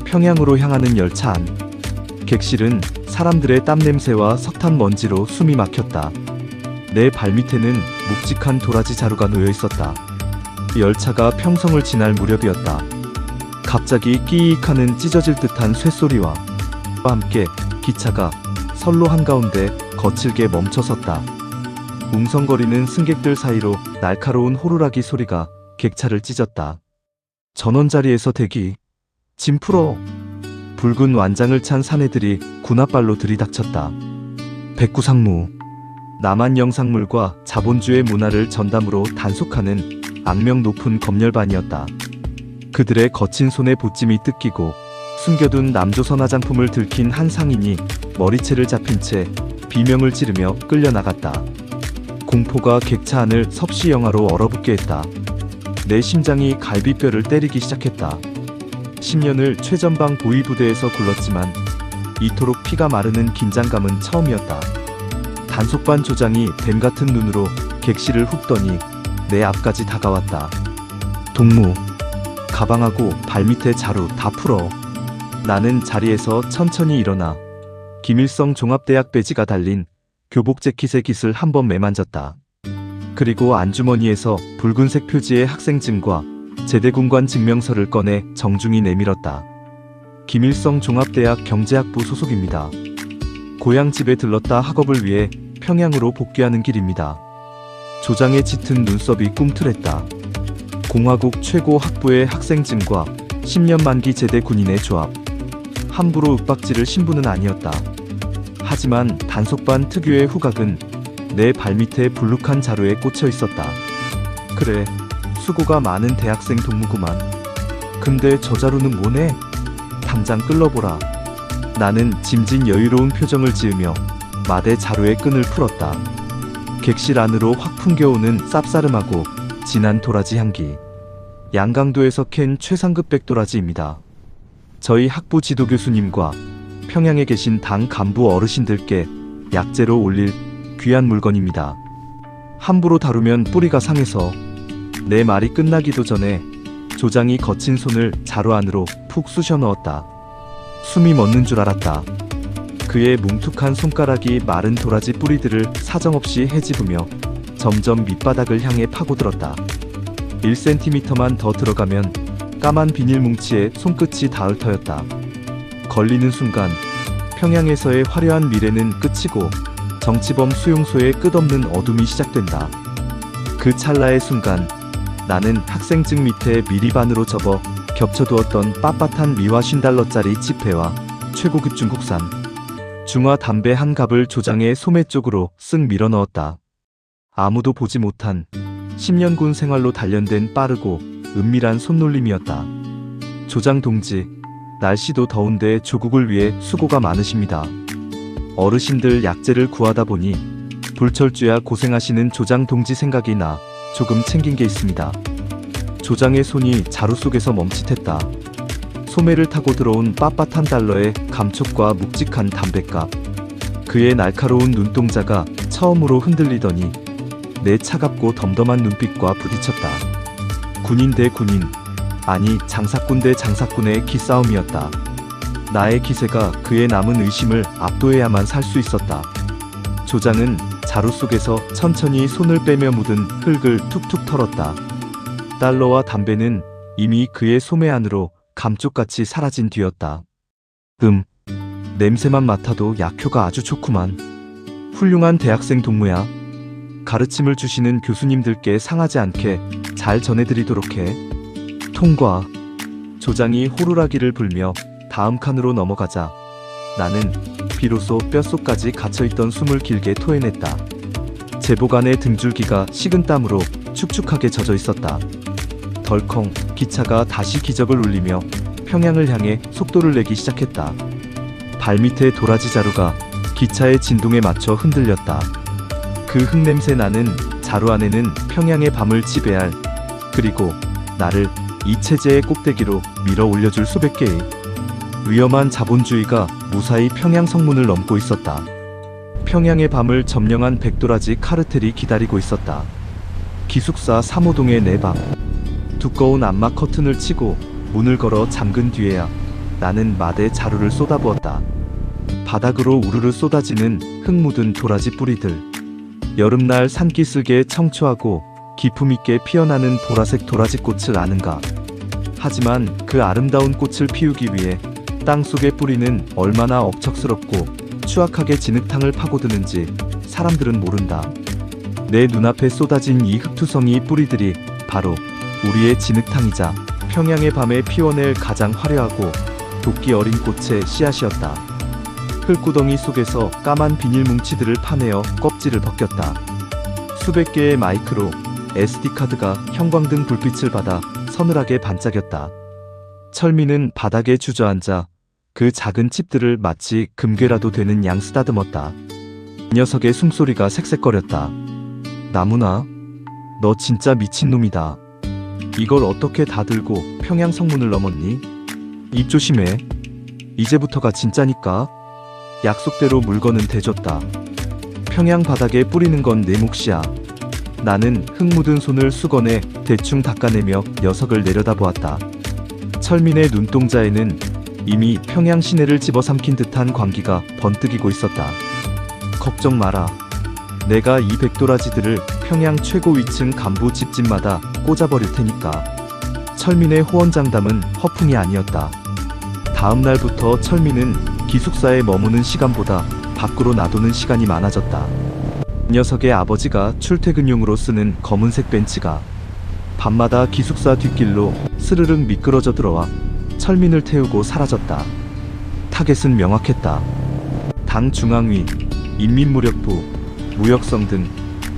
평양으로 향하는 열차 안. 객실은 사람들의 땀냄새와 석탄 먼지로 숨이 막혔다. 내 발밑에는 묵직한 도라지 자루가 놓여 있었다. 열차가 평성을 지날 무렵이었다. 갑자기 끼익하는 찢어질 듯한 쇳소리와 함께 기차가 선로 한가운데 거칠게 멈춰섰다. 웅성거리는 승객들 사이로 날카로운 호루라기 소리가 객차를 찢었다. 전원자리에서 대기. 짐 풀어. 붉은 완장을 찬 사내들이 군홧발로 들이닥쳤다. 백구상무. 남한 영상물과 자본주의 문화를 전담으로 단속하는 악명 높은 검열반이었다. 그들의 거친 손에 보찜이 뜯기고 숨겨둔 남조선 화장품을 들킨 한 상인이 머리채를 잡힌 채 비명을 지르며 끌려나갔다. 공포가 객차 안을 섭씨 영화로 얼어붙게 했다. 내 심장이 갈비뼈를 때리기 시작했다. 10년을 최전방 보위부대에서 굴렀지만 이토록 피가 마르는 긴장감은 처음이었다. 단속반 조장이 뱀같은 눈으로 객실을 훑더니 내 앞까지 다가왔다. 동무, 가방하고 발밑에 자루 다 풀어. 나는 자리에서 천천히 일어나 김일성 종합대학 배지가 달린 교복 재킷의 깃을 한번 매만졌다. 그리고 안주머니에서 붉은색 표지의 학생증과 제대군관 증명서를 꺼내 정중히 내밀었다. 김일성 종합대학 경제학부 소속입니다. 고향 집에 들렀다 학업을 위해 평양으로 복귀하는 길입니다. 조장의 짙은 눈썹이 꿈틀했다. 공화국 최고 학부의 학생증과 10년 만기 제대 군인의 조합. 함부로 윽박지를 신분은 아니었다. 하지만 단속반 특유의 후각은 내 발밑에 불룩한 자루에 꽂혀 있었다. 그래, 수고가 많은 대학생 동무구만. 근데 저 자루는 뭐네? 당장 끌러보라. 나는 짐진 여유로운 표정을 지으며 마대 자루의 끈을 풀었다. 객실 안으로 확 풍겨오는 쌉싸름하고 진한 도라지 향기. 양강도에서 캔 최상급 백도라지입니다. 저희 학부 지도교수님과 평양에 계신 당 간부 어르신들께 약재로 올릴 귀한 물건입니다. 함부로 다루면 뿌리가 상해서. 내 말이 끝나기도 전에 조장이 거친 손을 자루 안으로 푹 쑤셔 넣었다. 숨이 멎는 줄 알았다. 그의 뭉툭한 손가락이 마른 도라지 뿌리들을 사정없이 헤집으며 점점 밑바닥을 향해 파고들었다. 1cm만 더 들어가면 까만 비닐 뭉치에 손끝이 닿을 터였다. 걸리는 순간 평양에서의 화려한 미래는 끝이고 정치범 수용소의 끝없는 어둠이 시작된다. 그 찰나의 순간 나는 학생증 밑에 미리반으로 접어 겹쳐두었던 빳빳한 미화 $50짜리 지폐와 최고급 중국산 중화 담배 한 갑을 조장의 소매 쪽으로 쓱 밀어넣었다. 아무도 보지 못한 10년 군 생활로 단련된 빠르고 은밀한 손놀림이었다. 조장 동지, 날씨도 더운데 조국을 위해 수고가 많으십니다. 어르신들 약재를 구하다 보니 불철주야 고생하시는 조장 동지 생각이 나 조금 챙긴 게 있습니다. 조장의 손이 자루 속에서 멈칫했다. 소매를 타고 들어온 빳빳한 달러에 감촉과 묵직한 담뱃값. 그의 날카로운 눈동자가 처음으로 흔들리더니 내 차갑고 덤덤한 눈빛과 부딪혔다. 군인 대 군인, 아니 장사꾼 대 장사꾼의 기싸움이었다. 나의 기세가 그의 남은 의심을 압도해야만 살 수 있었다. 조장은 자루 속에서 천천히 손을 빼며 묻은 흙을 툭툭 털었다. 달러와 담배는 이미 그의 소매 안으로 감쪽같이 사라진 뒤였다. 냄새만 맡아도 약효가 아주 좋구만. 훌륭한 대학생 동무야. 가르침을 주시는 교수님들께 상하지 않게 잘 전해드리도록 해. 통과. 조장이 호루라기를 불며 다음 칸으로 넘어가자 나는 비로소 뼛속까지 갇혀있던 숨을 길게 토해냈다. 제복 안의 등줄기가 식은 땀으로 축축하게 젖어 있었다. 덜컹 기차가 다시 기적을 울리며 평양을 향해 속도를 내기 시작했다. 발밑에 도라지 자루가 기차의 진동에 맞춰 흔들렸다. 그 흙냄새 나는 자루 안에는 평양의 밤을 지배할, 그리고 나를 이 체제의 꼭대기로 밀어 올려줄 수백 개의 위험한 자본주의가 무사히 평양 성문을 넘고 있었다. 평양의 밤을 점령한 백도라지 카르텔이 기다리고 있었다. 기숙사 3호동의 내 방. 두꺼운 암막 커튼을 치고 문을 걸어 잠근 뒤에야 나는 마대 자루를 쏟아부었다. 바닥으로 우르르 쏟아지는 흙 묻은 도라지 뿌리들. 여름날 산기슭에 청초하고 기품있게 피어나는 보라색 도라지꽃을 아는가. 하지만 그 아름다운 꽃을 피우기 위해 땅속의 뿌리는 얼마나 억척스럽고 추악하게 진흙탕을 파고드는지 사람들은 모른다. 내 눈앞에 쏟아진 이 흙투성이 뿌리들이 바로 우리의 진흙탕이자 평양의 밤에 피워낼 가장 화려하고 도끼 어린 꽃의 씨앗이었다. 흙구덩이 속에서 까만 비닐 뭉치들을 파내어 껍질을 벗겼다. 수백 개의 마이크로 SD카드가 형광등 불빛을 받아 서늘하게 반짝였다. 철민은 바닥에 주저앉아 그 작은 칩들을 마치 금괴라도 되는 양 쓰다듬었다. 녀석의 숨소리가 색색거렸다. 나무나, 너 진짜 미친놈이다. 이걸 어떻게 다 들고 평양 성문을 넘었니? 입 조심해. 이제부터가 진짜니까. 약속대로 물건은 대줬다. 평양 바닥에 뿌리는 건 내 몫이야. 나는 흙 묻은 손을 수건에 대충 닦아내며 녀석을 내려다보았다. 철민의 눈동자에는 이미 평양 시내를 집어삼킨 듯한 광기가 번뜩이고 있었다. 걱정 마라. 내가 이 백도라지들을 평양 최고 위층 간부 집집마다 꽂아버릴 테니까. 철민의 호언장담은 허풍이 아니었다. 다음 날부터 철민은 기숙사에 머무는 시간보다 밖으로 나도는 시간이 많아졌다. 녀석의 아버지가 출퇴근용으로 쓰는 검은색 벤츠가 밤마다 기숙사 뒷길로 스르륵 미끄러져 들어와 철민을 태우고 사라졌다. 타겟은 명확했다. 당 중앙위, 인민무력부, 무역성 등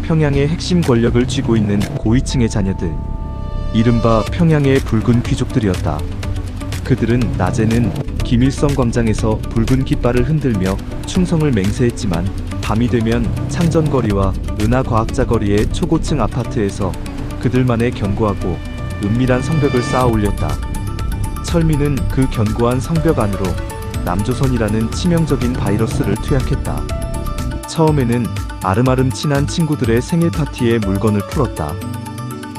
평양의 핵심 권력을 쥐고 있는 고위층의 자녀들, 이른바 평양의 붉은 귀족들이었다. 그들은 낮에는 김일성 광장에서 붉은 깃발을 흔들며 충성을 맹세했지만 밤이 되면 창전거리와 은하과학자거리의 초고층 아파트에서 그들만의 견고하고 은밀한 성벽을 쌓아 올렸다. 철민은 그 견고한 성벽 안으로 남조선이라는 치명적인 바이러스를 투약했다. 처음에는 아름아름 친한 친구들의 생일 파티에 물건을 풀었다.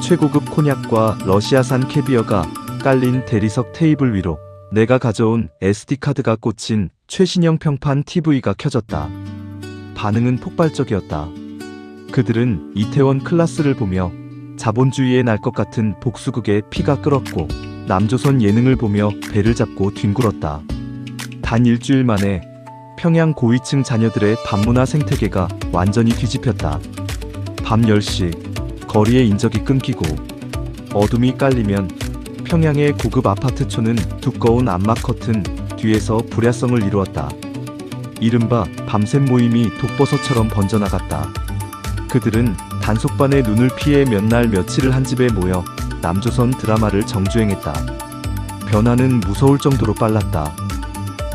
최고급 콘약과 러시아산 캐비어가 깔린 대리석 테이블 위로 내가 가져온 SD카드가 꽂힌 최신형 평판 TV가 켜졌다. 반응은 폭발적이었다. 그들은 이태원 클라스를 보며 자본주의에 날 것 같은 복수극에 피가 끓었고 남조선 예능을 보며 배를 잡고 뒹굴었다. 단 일주일 만에 평양 고위층 자녀들의 밤문화 생태계가 완전히 뒤집혔다. 밤 10시 거리의 인적이 끊기고 어둠이 깔리면 평양의 고급 아파트촌은 두꺼운 암막 커튼 뒤에서 불야성을 이루었다. 이른바 밤샘 모임이 독버섯처럼 번져나갔다. 그들은 단속반의 눈을 피해 몇 날 며칠을 한 집에 모여 남조선 드라마를 정주행했다. 변화는 무서울 정도로 빨랐다.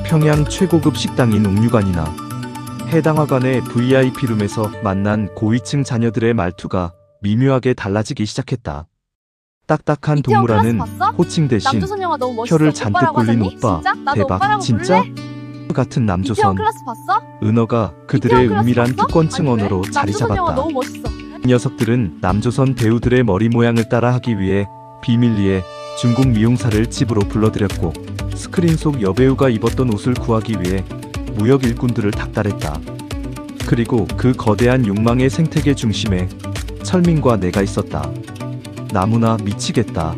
평양 최고급 식당인 옥류관이나 해당 화관의 VIP룸에서 만난 고위층 자녀들의 말투가 미묘하게 달라지기 시작했다. 딱딱한 이태원 동무라는 클라스 봤어? 호칭 대신 남조선 영화 너무 멋있어. 혀를 잔뜩 오빠라고 굴린 하자니? 오빠, 진짜? 나도 대박, 오빠라고 진짜? 부를래? 같은 이태원 남조선 클라스 봤어? 은어가 그들의 이태원 클라스 은밀한 봤어? 특권층 아니, 왜? 언어로 자리 남조선 영화 잡았다. 너무 멋있어. 녀석들은 남조선 배우들의 머리 모양을 따라 하기 위해 비밀리에 중국 미용사를 집으로 불러들였고 스크린 속 여배우가 입었던 옷을 구하기 위해 무역 일꾼들을 닥달했다. 그리고 그 거대한 욕망의 생태계 중심에 철민과 내가 있었다. 나무나 미치겠다.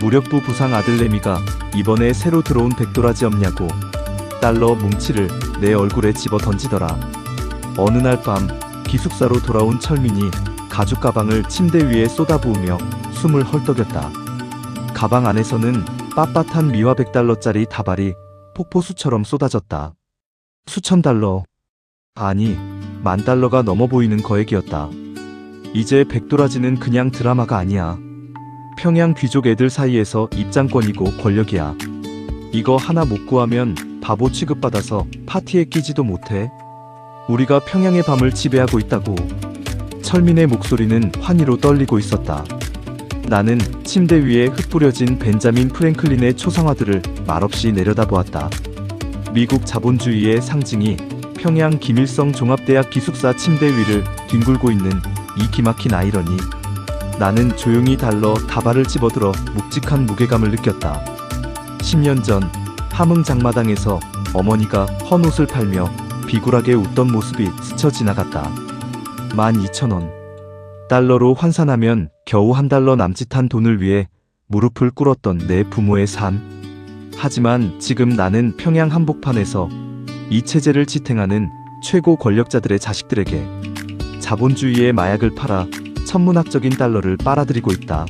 무력부 부상 아들내미가 이번에 새로 들어온 백도라지 없냐고 달러 뭉치를 내 얼굴에 집어 던지더라. 어느 날 밤 기숙사로 돌아온 철민이 가죽 가방을 침대 위에 쏟아부으며 숨을 헐떡였다. 가방 안에서는 빳빳한 미화 100달러짜리 다발이 폭포수처럼 쏟아졌다. 수천 달러, 아니 10,000달러가 넘어 보이는 거액이었다. 이제 백도라지는 그냥 드라마가 아니야. 평양 귀족 애들 사이에서 입장권이고 권력이야. 이거 하나 못 구하면 바보 취급받아서 파티에 끼지도 못해. 우리가 평양의 밤을 지배하고 있다고. 철민의 목소리는 환희로 떨리고 있었다. 나는 침대 위에 흩뿌려진 벤자민 프랭클린의 초상화들을 말없이 내려다보았다. 미국 자본주의의 상징이 평양 김일성 종합대학 기숙사 침대 위를 뒹굴고 있는 이 기막힌 아이러니. 나는 조용히 달러 다발을 집어들어 묵직한 무게감을 느꼈다. 10년 전 함흥 장마당에서 어머니가 헌 옷을 팔며 비굴하게 웃던 모습이 스쳐 지나갔다. 12,000원. 달러로 환산하면 겨우 $1 남짓한 돈을 위해 무릎을 꿇었던 내 부모의 삶. 하지만 지금 나는 평양 한복판에서 이 체제를 지탱하는 최고 권력자들의 자식들에게 자본주의의 마약을 팔아 천문학적인 달러를 빨아들이고 있다.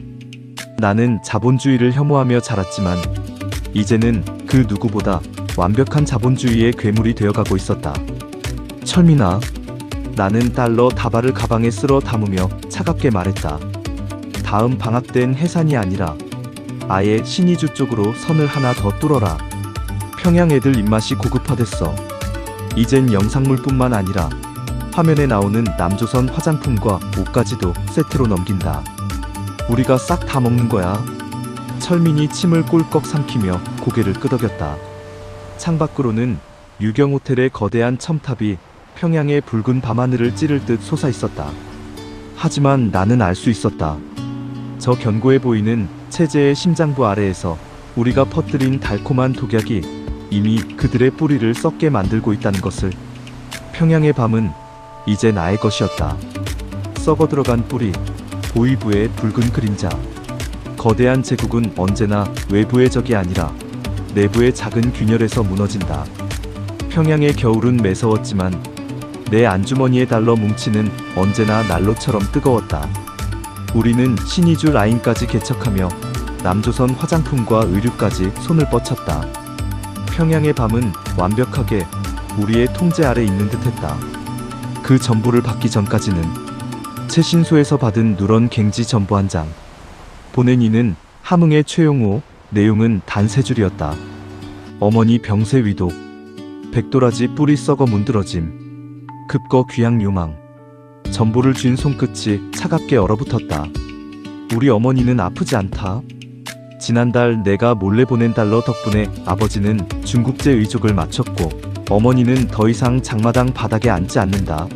나는 자본주의를 혐오하며 자랐지만 이제는 그 누구보다 완벽한 자본주의의 괴물이 되어가고 있었다. 철민아, 나는 달러 다발을 가방에 쓸어 담으며 차갑게 말했다. 다음 방학 땐 해산이 아니라 아예 신의주 쪽으로 선을 하나 더 뚫어라. 평양 애들 입맛이 고급화됐어. 이젠 영상물뿐만 아니라 화면에 나오는 남조선 화장품과 옷까지도 세트로 넘긴다. 우리가 싹 다 먹는 거야. 철민이 침을 꿀꺽 삼키며 고개를 끄덕였다. 창밖으로는 유경호텔의 거대한 첨탑이 평양의 붉은 밤하늘을 찌를 듯 솟아있었다. 하지만 나는 알 수 있었다. 저 견고해 보이는 체제의 심장부 아래에서 우리가 퍼뜨린 달콤한 독약이 이미 그들의 뿌리를 썩게 만들고 있다는 것을. 평양의 밤은 이제 나의 것이었다. 썩어 들어간 뿌리, 보위부의 붉은 그림자. 거대한 제국은 언제나 외부의 적이 아니라 내부의 작은 균열에서 무너진다. 평양의 겨울은 매서웠지만 내 안주머니의 달러 뭉치는 언제나 난로처럼 뜨거웠다. 우리는 신의주 라인까지 개척하며 남조선 화장품과 의류까지 손을 뻗쳤다. 평양의 밤은 완벽하게 우리의 통제 아래 있는 듯했다. 그 전보를 받기 전까지는 최신소에서 받은 누런 갱지 전보 한 장. 보낸 이는 함흥의 최용호, 내용은 단 3줄이었다. 어머니 병세 위독, 백도라지 뿌리 썩어 문드러짐, 급거 귀양 요망. 전보를 쥔 손끝이 차갑게 얼어붙었다. 우리 어머니는 아프지 않다. 지난달 내가 몰래 보낸 달러 덕분에 아버지는 중국제 의족을 마쳤고 어머니는 더 이상 장마당 바닥에 앉지 않는다.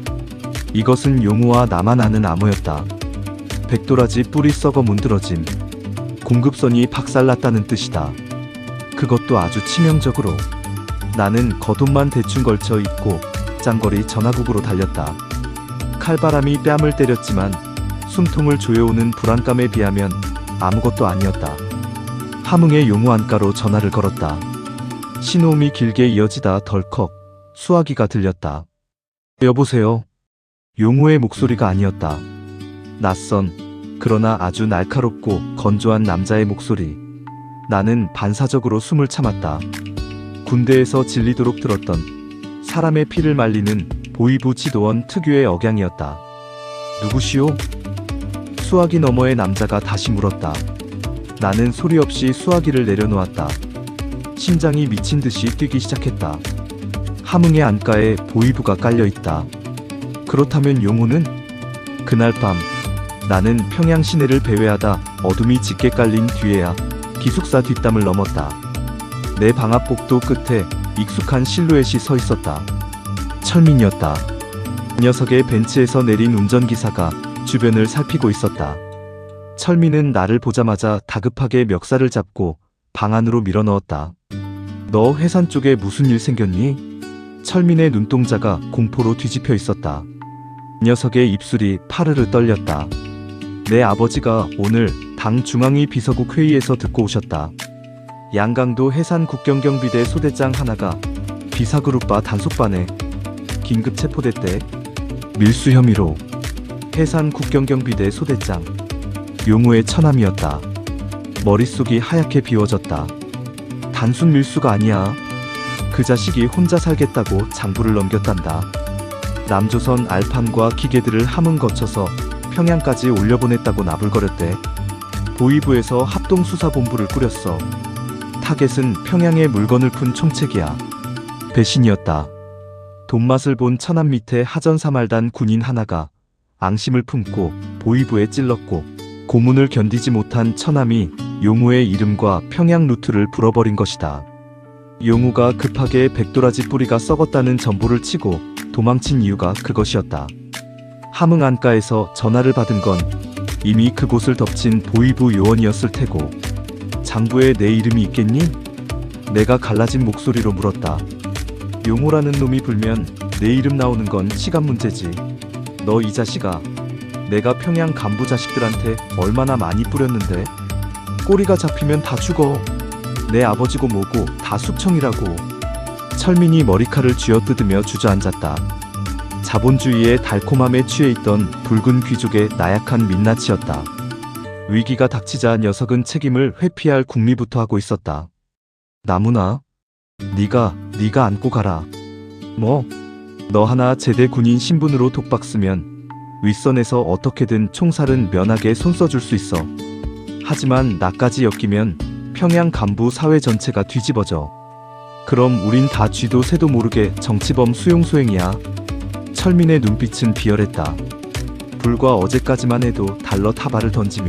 이것은 용우와 나만 아는 암호였다. 백도라지 뿌리 썩어 문드러짐. 공급선이 박살났다는 뜻이다. 그것도 아주 치명적으로. 나는 겉옷만 대충 걸쳐 입고 짱거리 전화국으로 달렸다. 칼바람이 뺨을 때렸지만 숨통을 조여오는 불안감에 비하면 아무것도 아니었다. 함흥의 용우 안가로 전화를 걸었다. 신호음이 길게 이어지다 덜컥 수화기가 들렸다. 여보세요. 용우의 목소리가 아니었다. 낯선, 그러나 아주 날카롭고 건조한 남자의 목소리. 나는 반사적으로 숨을 참았다. 군대에서 질리도록 들었던 사람의 피를 말리는 보위부 지도원 특유의 억양이었다. 누구시오? 수화기 너머의 남자가 다시 물었다. 나는 소리 없이 수화기를 내려놓았다. 심장이 미친 듯이 뛰기 시작했다. 함흥의 안가에 보위부가 깔려있다. 그렇다면 용우는? 그날 밤 나는 평양 시내를 배회하다 어둠이 짙게 깔린 뒤에야 기숙사 뒷담을 넘었다. 내 방 앞 복도 끝에 익숙한 실루엣이 서 있었다. 철민이었다. 녀석의 벤츠에서 내린 운전기사가 주변을 살피고 있었다. 철민은 나를 보자마자 다급하게 멱살을 잡고 방 안으로 밀어넣었다. 너 해산 쪽에 무슨 일 생겼니? 철민의 눈동자가 공포로 뒤집혀 있었다. 녀석의 입술이 파르르 떨렸다. 내 아버지가 오늘 당 중앙위 비서국 회의에서 듣고 오셨다. 양강도 해산 국경경비대 소대장 하나가 비사그룹바 단속반에 긴급 체포됐대. 밀수 혐의로. 해산 국경경비대 소대장. 용우의 처남이었다. 머릿속이 하얗게 비워졌다. 단순 밀수가 아니야. 그 자식이 혼자 살겠다고 장부를 넘겼단다. 남조선 알판과 기계들을 함흥 거쳐서 평양까지 올려보냈다고 나불거렸대. 보위부에서 합동수사본부를 꾸렸어. 타겟은 평양에 물건을 푼 총책이야. 배신이었다. 돈맛을 본 천안 밑에 하전사말단 군인 하나가 앙심을 품고 보위부에 찔렀고 고문을 견디지 못한 천암이 용우의 이름과 평양 루트를 불어버린 것이다. 용우가 급하게 백도라지 뿌리가 썩었다는 전보를 치고 도망친 이유가 그것이었다. 함흥 안가에서 전화를 받은 건 이미 그곳을 덮친 보위부 요원이었을 테고 장부에 내 이름이 있겠니? 내가 갈라진 목소리로 물었다. 용우라는 놈이 불면 내 이름 나오는 건 시간 문제지. 너 이 자식아, 내가 평양 간부 자식들한테 얼마나 많이 뿌렸는데 꼬리가 잡히면 다 죽어. 내 아버지고 뭐고 다 숙청이라고. 철민이 머리칼을 쥐어뜯으며 주저앉았다. 자본주의의 달콤함에 취해 있던 붉은 귀족의 나약한 민낯이었다. 위기가 닥치자 녀석은 책임을 회피할 궁리부터 하고 있었다. 나무나, 네가 안고 가라. 뭐? 너 하나 제대 군인 신분으로 독박 쓰면 윗선에서 어떻게든 총살은 면하게 손 써줄 수 있어. 하지만 나까지 엮이면 평양 간부 사회 전체가 뒤집어져. 그럼 우린 다 쥐도 새도 모르게 정치범 수용소행이야. 철민의 눈빛은 비열했다. 불과 어제까지만 해도 달러 타발을 던지며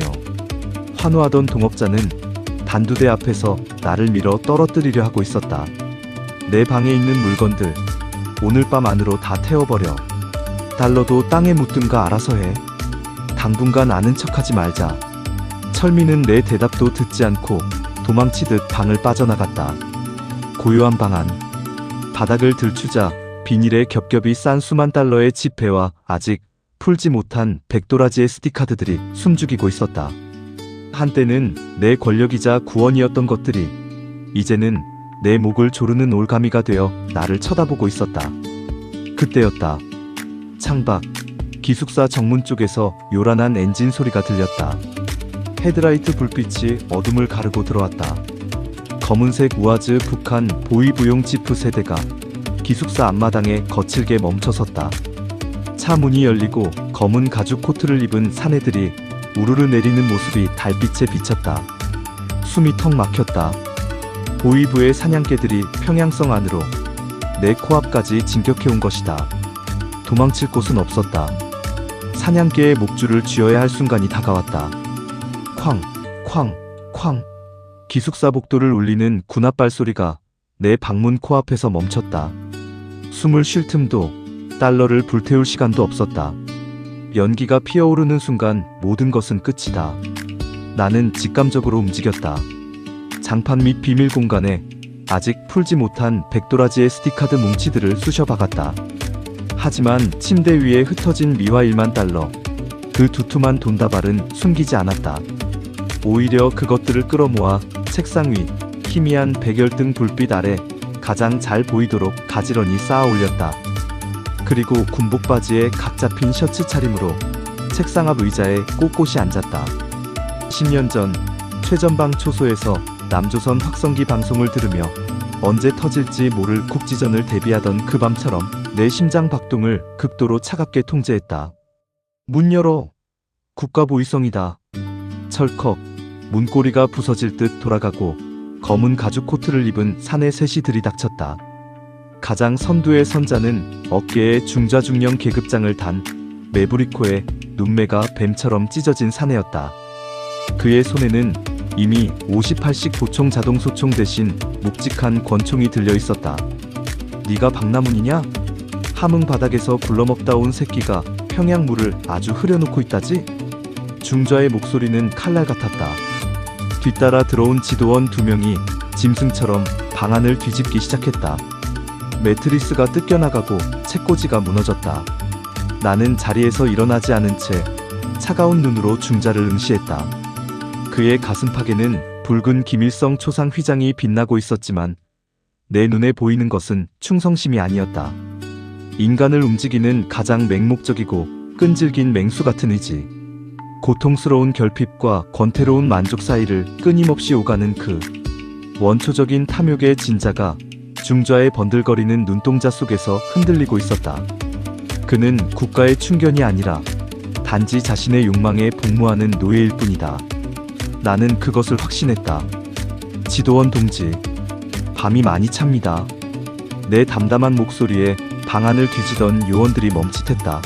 환호하던 동업자는 단두대 앞에서 나를 밀어 떨어뜨리려 하고 있었다. 내 방에 있는 물건들 오늘 밤 안으로 다 태워버려. 달러도 땅에 묻든가 알아서 해. 당분간 아는 척하지 말자. 철민은 내 대답도 듣지 않고 도망치듯 방을 빠져나갔다. 고요한 방 안. 바닥을 들추자 비닐에 겹겹이 싼 수만 달러의 지폐와 아직 풀지 못한 백도라지의 스티카드들이 숨죽이고 있었다. 한때는 내 권력이자 구원이었던 것들이 이제는 내 목을 조르는 올가미가 되어 나를 쳐다보고 있었다. 그때였다. 창밖 기숙사 정문 쪽에서 요란한 엔진 소리가 들렸다. 헤드라이트 불빛이 어둠을 가르고 들어왔다. 검은색 우아즈 북한 보위부용 지프 세대가 기숙사 앞마당에 거칠게 멈춰섰다. 차 문이 열리고 검은 가죽 코트를 입은 사내들이 우르르 내리는 모습이 달빛에 비쳤다. 숨이 턱 막혔다. 보위부의 사냥개들이 평양성 안으로 내 코앞까지 진격해온 것이다. 도망칠 곳은 없었다. 사냥개의 목줄을 쥐어야 할 순간이 다가왔다. 쾅, 쾅, 쾅. 기숙사 복도를 울리는 군합발 소리가 내 방문 코앞에서 멈췄다. 숨을 쉴 틈도 달러를 불태울 시간도 없었다. 연기가 피어오르는 순간 모든 것은 끝이다. 나는 직감적으로 움직였다. 장판 및 비밀 공간에 아직 풀지 못한 백도라지의 스티카드 뭉치들을 쑤셔박았다. 하지만 침대 위에 흩어진 미화 1만 달러, 그 두툼한 돈다발은 숨기지 않았다. 오히려 그것들을 끌어모아 책상 위 희미한 백열등 불빛 아래 가장 잘 보이도록 가지런히 쌓아 올렸다. 그리고 군복 바지에 각 잡힌 셔츠 차림으로 책상 앞 의자에 꼿꼿이 앉았다. 10년 전 최전방 초소에서 남조선 확성기 방송을 들으며 언제 터질지 모를 국지전을 대비하던 그 밤처럼 내 심장 박동을 극도로 차갑게 통제했다. 문 열어. 국가보위성이다. 철컥. 문고리가 부서질 듯 돌아가고 검은 가죽 코트를 입은 사내 셋이 들이닥쳤다. 가장 선두의 선자는 어깨에 중좌중령 계급장을 단 메부리코에 눈매가 뱀처럼 찢어진 사내였다. 그의 손에는 이미 58식 보총 자동 소총 대신 묵직한 권총이 들려 있었다. 네가 박나문이냐? 함흥 바닥에서 굴러먹다 온 새끼가 평양물을 아주 흐려놓고 있다지? 중좌의 목소리는 칼날 같았다. 뒤따라 들어온 지도원 2명이 짐승처럼 방 안을 뒤집기 시작했다. 매트리스가 뜯겨나가고 책꽂이가 무너졌다. 나는 자리에서 일어나지 않은 채 차가운 눈으로 중자를 응시했다. 그의 가슴팍에는 붉은 김일성 초상 휘장이 빛나고 있었지만 내 눈에 보이는 것은 충성심이 아니었다. 인간을 움직이는 가장 맹목적이고 끈질긴 맹수 같은 의지. 고통스러운 결핍과 권태로운 만족 사이를 끊임없이 오가는 그 원초적인 탐욕의 진자가 중좌의 번들거리는 눈동자 속에서 흔들리고 있었다. 그는 국가의 충견이 아니라 단지 자신의 욕망에 복무하는 노예일 뿐이다. 나는 그것을 확신했다. 지도원 동지, 밤이 많이 찹니다. 내 담담한 목소리에 방안을 뒤지던 요원들이 멈칫했다.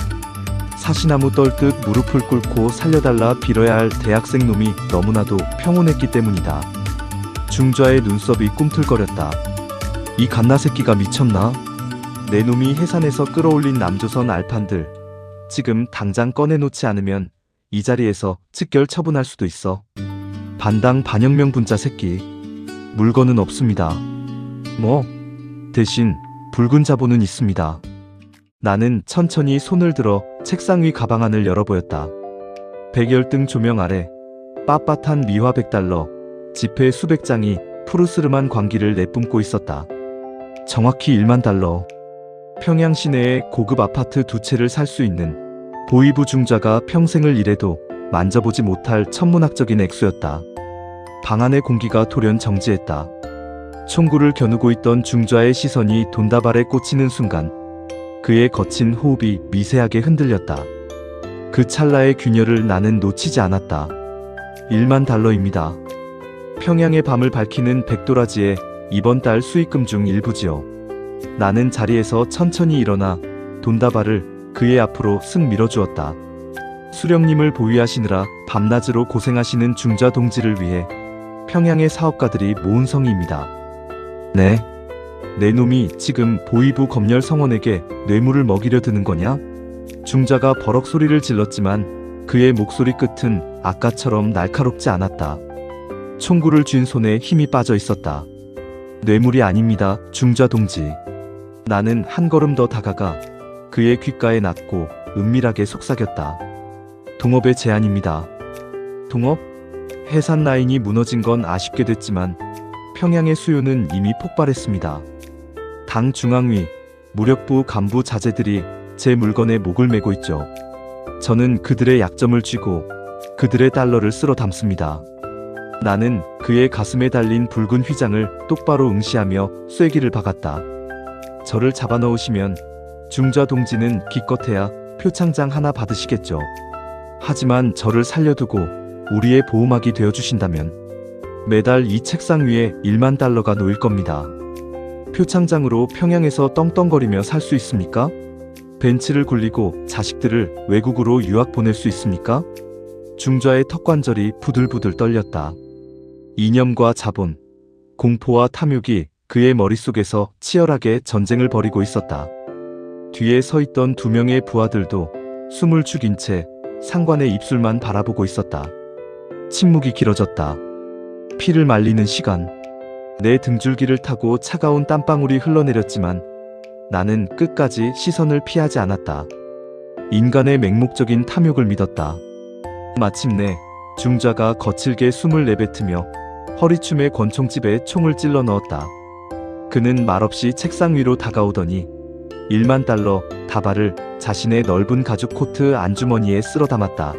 사시나무 떨듯 무릎을 꿇고 살려달라 빌어야 할 대학생 놈이 너무나도 평온했기 때문이다. 중좌의 눈썹이 꿈틀거렸다. 이 갓나새끼가 미쳤나? 내 놈이 해산에서 끌어올린 남조선 알판들, 지금 당장 꺼내놓지 않으면 이 자리에서 즉결 처분할 수도 있어. 반당 반영명 분자 새끼. 물건은 없습니다. 뭐? 대신 붉은 자본은 있습니다. 나는 천천히 손을 들어 책상 위 가방 안을 열어보였다. 백열등 조명 아래 빳빳한 미화 100달러, 지폐 수백 장이 푸르스름한 광기를 내뿜고 있었다. 정확히 1만 달러. 평양 시내에 고급 아파트 2채를 살 수 있는 보이부 중좌가 평생을 일해도 만져보지 못할 천문학적인 액수였다. 방 안의 공기가 돌연 정지했다. 총구를 겨누고 있던 중좌의 시선이 돈다발에 꽂히는 순간 그의 거친 호흡이 미세하게 흔들렸다. 그 찰나의 균열을 나는 놓치지 않았다. 1만 달러입니다. 평양의 밤을 밝히는 백도라지의 이번 달 수익금 중 일부지요. 나는 자리에서 천천히 일어나 돈다발을 그의 앞으로 쓱 밀어주었다. 수령님을 보위하시느라 밤낮으로 고생하시는 중좌 동지를 위해 평양의 사업가들이 모은 성의입니다. 네? 내 놈이 지금 보이부 검열 성원에게 뇌물을 먹이려 드는 거냐? 중좌가 버럭 소리를 질렀지만 그의 목소리 끝은 아까처럼 날카롭지 않았다. 총구를 쥔 손에 힘이 빠져 있었다. 뇌물이 아닙니다, 중좌 동지. 나는 한 걸음 더 다가가 그의 귓가에 낫고 은밀하게 속삭였다. 동업의 제안입니다. 동업? 해산 라인이 무너진 건 아쉽게 됐지만 평양의 수요는 이미 폭발했습니다. 당 중앙위, 무력부 간부 자제들이 제 물건에 목을 매고 있죠. 저는 그들의 약점을 쥐고 그들의 달러를 쓸어 담습니다. 나는 그의 가슴에 달린 붉은 휘장을 똑바로 응시하며 쐐기를 박았다. 저를 잡아넣으시면 중좌 동지는 기껏해야 표창장 하나 받으시겠죠. 하지만 저를 살려두고 우리의 보호막이 되어주신다면 매달 이 책상 위에 1만 달러가 놓일 겁니다. 표창장으로 평양에서 떵떵거리며 살 수 있습니까? 벤츠를 굴리고 자식들을 외국으로 유학 보낼 수 있습니까? 중좌의 턱관절이 부들부들 떨렸다. 이념과 자본, 공포와 탐욕이 그의 머릿속에서 치열하게 전쟁을 벌이고 있었다. 뒤에 서 있던 2명의 부하들도 숨을 죽인 채 상관의 입술만 바라보고 있었다. 침묵이 길어졌다. 피를 말리는 시간. 내 등줄기를 타고 차가운 땀방울이 흘러내렸지만 나는 끝까지 시선을 피하지 않았다. 인간의 맹목적인 탐욕을 믿었다. 마침내 중좌가 거칠게 숨을 내뱉으며 허리춤의 권총집에 총을 찔러 넣었다. 그는 말없이 책상 위로 다가오더니 1만 달러 다발을 자신의 넓은 가죽 코트 안주머니에 쓸어 담았다.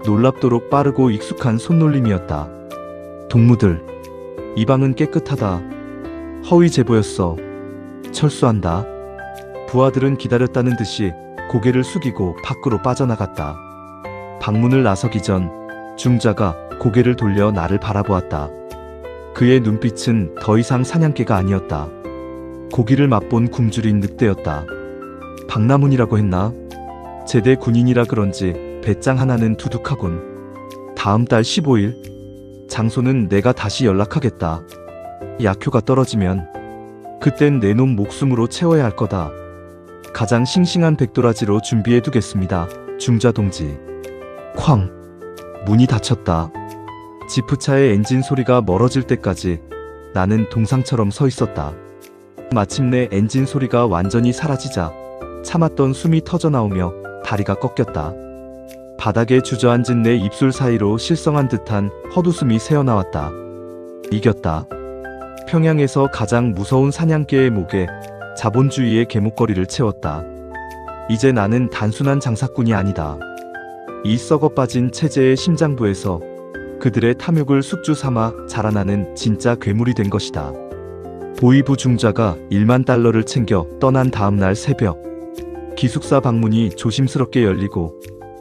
놀랍도록 빠르고 익숙한 손놀림이었다. 동무들, 이 방은 깨끗하다. 허위 제보였어. 철수한다. 부하들은 기다렸다는 듯이 고개를 숙이고 밖으로 빠져나갔다. 방문을 나서기 전 중좌가 고개를 돌려 나를 바라보았다. 그의 눈빛은 더 이상 사냥개가 아니었다. 고기를 맛본 굶주린 늑대였다. 박나문이라고 했나? 제대 군인이라 그런지 배짱 하나는 두둑하군. 다음 달 15일 장소는 내가 다시 연락하겠다. 약효가 떨어지면 그땐 내 놈 목숨으로 채워야 할 거다. 가장 싱싱한 백도라지로 준비해두겠습니다, 중좌 동지. 쾅! 문이 닫혔다. 지프차의 엔진 소리가 멀어질 때까지 나는 동상처럼 서 있었다. 마침내 엔진 소리가 완전히 사라지자 참았던 숨이 터져나오며 다리가 꺾였다. 바닥에 주저앉은 내 입술 사이로 실성한 듯한 헛웃음이 새어나왔다. 이겼다. 평양에서 가장 무서운 사냥개의 목에 자본주의의 개목걸이를 채웠다. 이제 나는 단순한 장사꾼이 아니다. 이 썩어 빠진 체제의 심장부에서 그들의 탐욕을 숙주 삼아 자라나는 진짜 괴물이 된 것이다. 보이부 중좌가 1만 달러를 챙겨 떠난 다음 날 새벽, 기숙사 방문이 조심스럽게 열리고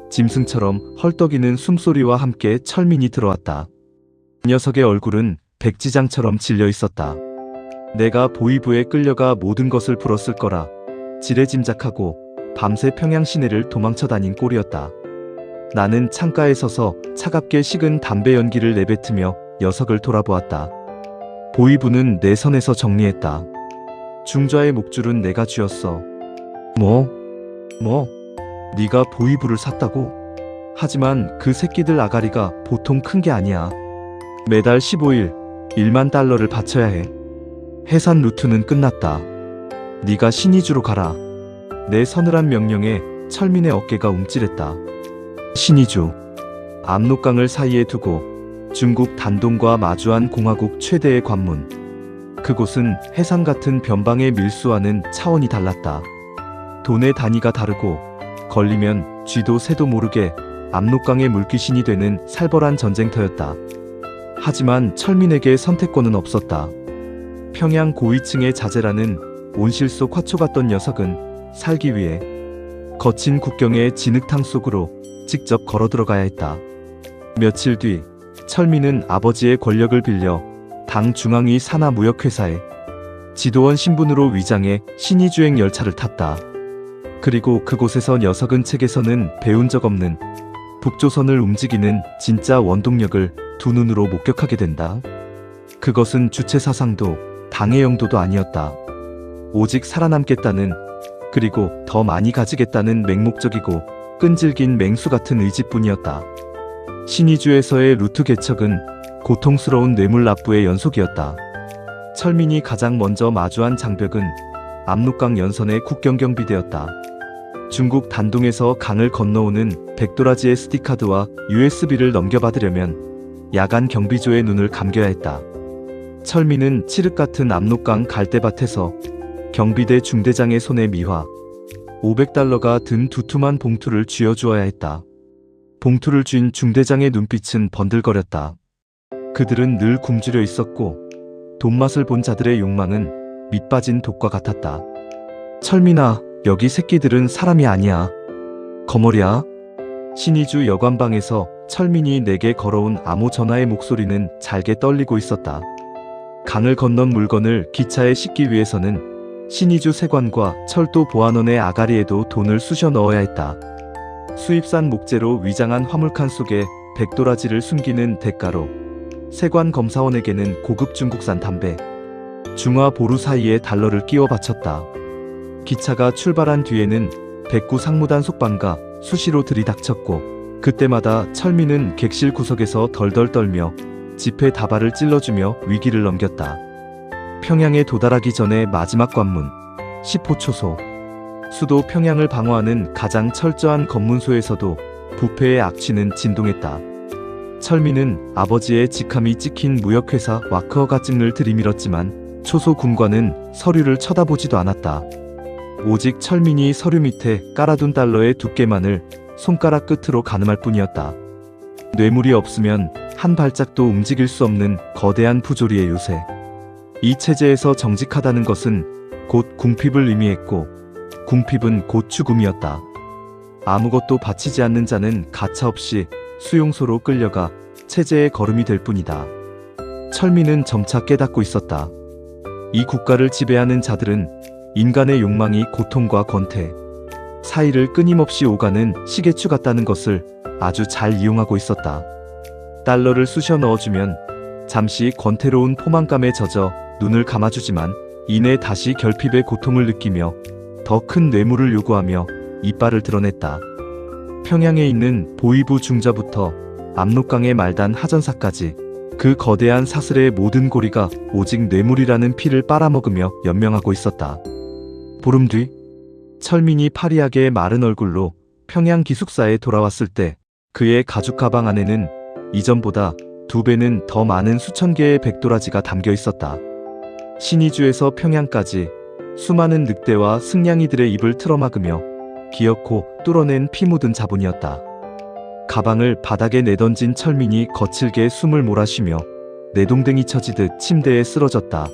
짐승처럼 헐떡이는 숨소리와 함께 철민이 들어왔다. 녀석의 얼굴은 백지장처럼 질려 있었다. 내가 보위부에 끌려가 모든 것을 풀었을 거라 지레짐작하고 밤새 평양 시내를 도망쳐 다닌 꼴이었다. 나는 창가에 서서 차갑게 식은 담배 연기를 내뱉으며 녀석을 돌아보았다. 보위부는 내 선에서 정리했다. 중좌의 목줄은 내가 쥐었어. 뭐? 네가 보위부를 샀다고? 하지만 그 새끼들 아가리가 보통 큰 게 아니야. 매달 15일 1만 달러를 바쳐야 해. 해산 루트는 끝났다. 네가 신의주로 가라. 내 서늘한 명령에 철민의 어깨가 움찔했다. 신의주. 압록강을 사이에 두고 중국 단동과 마주한 공화국 최대의 관문. 그곳은 해상 같은 변방의 밀수와는 차원이 달랐다. 돈의 단위가 다르고 걸리면 쥐도 새도 모르게 압록강의 물귀신이 되는 살벌한 전쟁터였다. 하지만 철민에게 선택권은 없었다. 평양 고위층의 자제라는 온실 속 화초 같던 녀석은 살기 위해 거친 국경의 진흙탕 속으로 직접 걸어 들어가야 했다. 며칠 뒤 철민은 아버지의 권력을 빌려 당 중앙위 산하 무역회사에 지도원 신분으로 위장해 신의주행 열차를 탔다. 그리고 그곳에서 녀석은 책에서는 배운 적 없는 북조선을 움직이는 진짜 원동력을 두 눈으로 목격하게 된다. 그것은 주체 사상도 당의 영도도 아니었다. 오직 살아남겠다는, 그리고 더 많이 가지겠다는 맹목적이고 끈질긴 맹수 같은 의지뿐이었다. 신의주에서의 루트 개척은 고통스러운 뇌물 납부의 연속이었다. 철민이 가장 먼저 마주한 장벽은 압록강 연선의 국경경비대였다. 중국 단동에서 강을 건너오는 백도라지 SD카드와 USB를 넘겨받으려면 야간 경비조의 눈을 감겨야 했다. 철민은 칠흑 같은 압록강 갈대밭에서 경비대 중대장의 손에 미화 500달러가 든 두툼한 봉투를 쥐어주어야 했다. 봉투를 쥔 중대장의 눈빛은 번들거렸다. 그들은 늘 굶주려 있었고 돈맛을 본 자들의 욕망은 밑빠진 독과 같았다. 철민아, 여기 새끼들은 사람이 아니야. 거머리야. 신의주 여관방에서 철민이 내게 걸어온 암호 전화의 목소리는 잘게 떨리고 있었다. 강을 건넌 물건을 기차에 싣기 위해서는 신의주 세관과 철도 보안원의 아가리에도 돈을 쑤셔 넣어야 했다. 수입산 목재로 위장한 화물칸 속에 백도라지를 숨기는 대가로 세관 검사원에게는 고급 중국산 담배, 중화 보루 사이에 달러를 끼워 바쳤다. 기차가 출발한 뒤에는 백구 상무단 속방과 수시로 들이닥쳤고 그때마다 철민은 객실 구석에서 덜덜 떨며 지폐 다발을 찔러주며 위기를 넘겼다. 평양에 도달하기 전에 마지막 관문, 시포초소. 수도 평양을 방어하는 가장 철저한 검문소에서도 부패의 악취는 진동했다. 철민은 아버지의 직함이 찍힌 무역회사 와크허가증을 들이밀었지만 초소 군관은 서류를 쳐다보지도 않았다. 오직 철민이 서류 밑에 깔아둔 달러의 두께만을 손가락 끝으로 가늠할 뿐이었다. 뇌물이 없으면 한 발짝도 움직일 수 없는 거대한 부조리의 요새. 이 체제에서 정직하다는 것은 곧 궁핍을 의미했고 궁핍은 곧 죽음이었다. 아무것도 바치지 않는 자는 가차없이 수용소로 끌려가 체제의 거름이 될 뿐이다. 철민은 점차 깨닫고 있었다. 이 국가를 지배하는 자들은 인간의 욕망이 고통과 권태 사이를 끊임없이 오가는 시계추 같다는 것을 아주 잘 이용하고 있었다. 달러를 쑤셔 넣어주면 잠시 권태로운 포만감에 젖어 눈을 감아주지만 이내 다시 결핍의 고통을 느끼며 더 큰 뇌물을 요구하며 이빨을 드러냈다. 평양에 있는 보위부 중좌부터 압록강의 말단 하전사까지 그 거대한 사슬의 모든 고리가 오직 뇌물이라는 피를 빨아먹으며 연명하고 있었다. 보름 뒤 철민이 파리하게 마른 얼굴로 평양 기숙사에 돌아왔을 때 그의 가죽 가방 안에는 이전보다 2배는 더 많은 수천 개의 백도라지가 담겨 있었다. 신의주에서 평양까지 수많은 늑대와 승냥이들의 입을 틀어막으며 기어코 뚫어낸 피 묻은 자본이었다. 가방을 바닥에 내던진 철민이 거칠게 숨을 몰아쉬며 내동댕이 쳐지듯 침대에 쓰러졌다.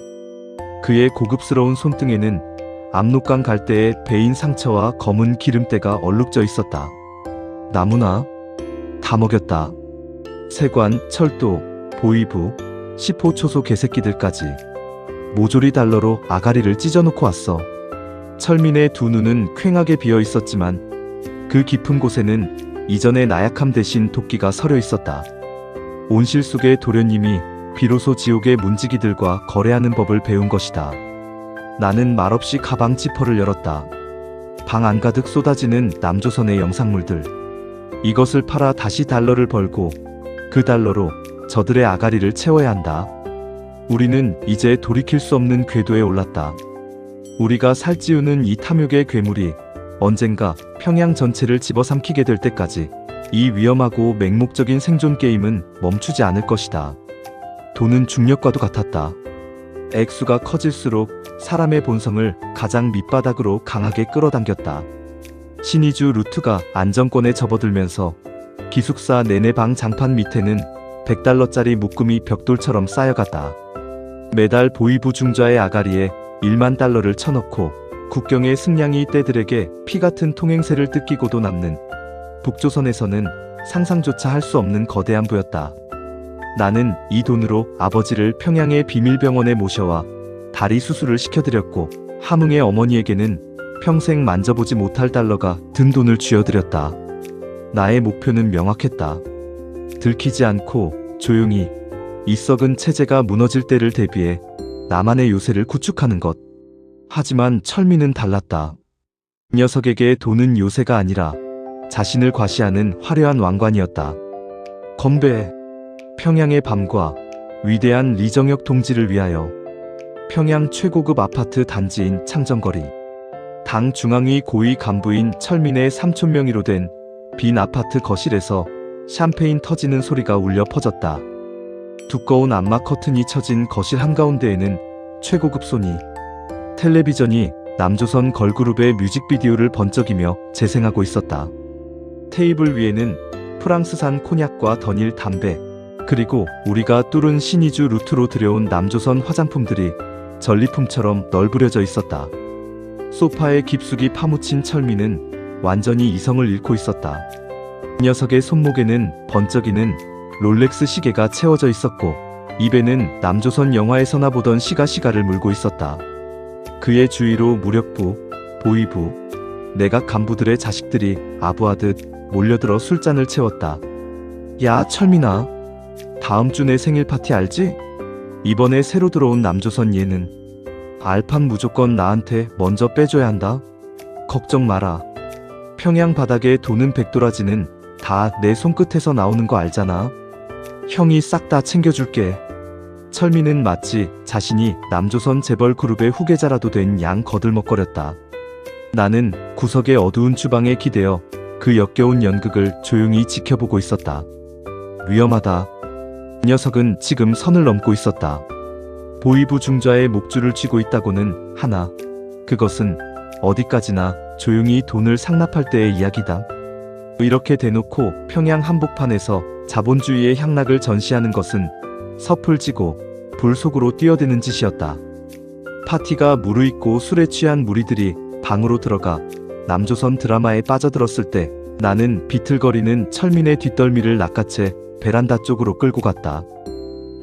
그의 고급스러운 손등에는 압록강 갈대의 베인 상처와 검은 기름때가 얼룩져 있었다. 나무나 다 먹였다. 세관, 철도, 보이부, 10호 초소 개새끼들까지 모조리 달러로 아가리를 찢어놓고 왔어. 철민의 두 눈은 퀭하게 비어 있었지만 그 깊은 곳에는 이전의 나약함 대신 도끼가 서려 있었다. 온실 속의 도련님이 비로소 지옥의 문지기들과 거래하는 법을 배운 것이다. 나는 말없이 가방 지퍼를 열었다. 방 안가득 쏟아지는 남조선의 영상물들. 이것을 팔아 다시 달러를 벌고 그 달러로 저들의 아가리를 채워야 한다. 우리는 이제 돌이킬 수 없는 궤도에 올랐다. 우리가 살찌우는 이 탐욕의 괴물이 언젠가 평양 전체를 집어삼키게 될 때까지 이 위험하고 맹목적인 생존 게임은 멈추지 않을 것이다. 돈은 중력과도 같았다. 액수가 커질수록 사람의 본성을 가장 밑바닥으로 강하게 끌어당겼다. 신의주 루트가 안정권에 접어들면서 기숙사 내내 방 장판 밑에는 100달러짜리 묶음이 벽돌처럼 쌓여갔다. 매달 보이부 중좌의 아가리에 1만 달러를 쳐넣고 국경의 승냥이 떼들에게 피같은 통행세를 뜯기고도 남는 북조선에서는 상상조차 할 수 없는 거대한 부였다. 나는 이 돈으로 아버지를 평양의 비밀병원에 모셔와 다리 수술을 시켜드렸고 함흥의 어머니에게는 평생 만져보지 못할 달러가 든 돈을 쥐어드렸다. 나의 목표는 명확했다. 들키지 않고 조용히 이 썩은 체제가 무너질 때를 대비해 나만의 요새를 구축하는 것. 하지만 철민은 달랐다. 이 녀석에게 돈은 요새가 아니라 자신을 과시하는 화려한 왕관이었다. 건배. 평양의 밤과 위대한 리정혁 동지를 위하여. 평양 최고급 아파트 단지인 창정거리. 당 중앙위 고위 간부인 철민의 삼촌 명의로 된 빈 아파트 거실에서 샴페인 터지는 소리가 울려 퍼졌다. 두꺼운 암막 커튼이 쳐진 거실 한가운데에는 최고급 소니 텔레비전이 남조선 걸그룹의 뮤직비디오를 번쩍이며 재생하고 있었다. 테이블 위에는 프랑스산 코냑과 더닐 담배, 그리고 우리가 뚫은 신의주 루트로 들여온 남조선 화장품들이 전리품처럼 널브려져 있었다. 소파에 깊숙이 파묻힌 철민은 완전히 이성을 잃고 있었다. 이 녀석의 손목에는 번쩍이는 롤렉스 시계가 채워져 있었고 입에는 남조선 영화에서나 보던 시가를 물고 있었다. 그의 주위로 무력부, 보위부, 내각 간부들의 자식들이 아부하듯 몰려들어 술잔을 채웠다. 야 철민아, 다음 주 내 생일 파티 알지? 이번에 새로 들어온 남조선 얘는 알판 무조건 나한테 먼저 빼줘야 한다. 걱정 마라. 평양 바닥에 도는 백도라지는 다 내 손끝에서 나오는 거 알잖아. 형이 싹 다 챙겨줄게. 철민은 마치 자신이 남조선 재벌 그룹의 후계자라도 된 양 거들먹거렸다. 나는 구석의 어두운 주방에 기대어 그 역겨운 연극을 조용히 지켜보고 있었다. 위험하다. 이 녀석은 지금 선을 넘고 있었다. 보이부 중좌의 목줄을 쥐고 있다고는 하나 그것은 어디까지나 조용히 돈을 상납할 때의 이야기다. 이렇게 대놓고 평양 한복판에서 자본주의의 향락을 전시하는 것은 섣불지고 불 속으로 뛰어드는 짓이었다. 파티가 무르익고 술에 취한 무리들이 방으로 들어가 남조선 드라마에 빠져들었을 때 나는 비틀거리는 철민의 뒷덜미를 낚아채 베란다 쪽으로 끌고 갔다.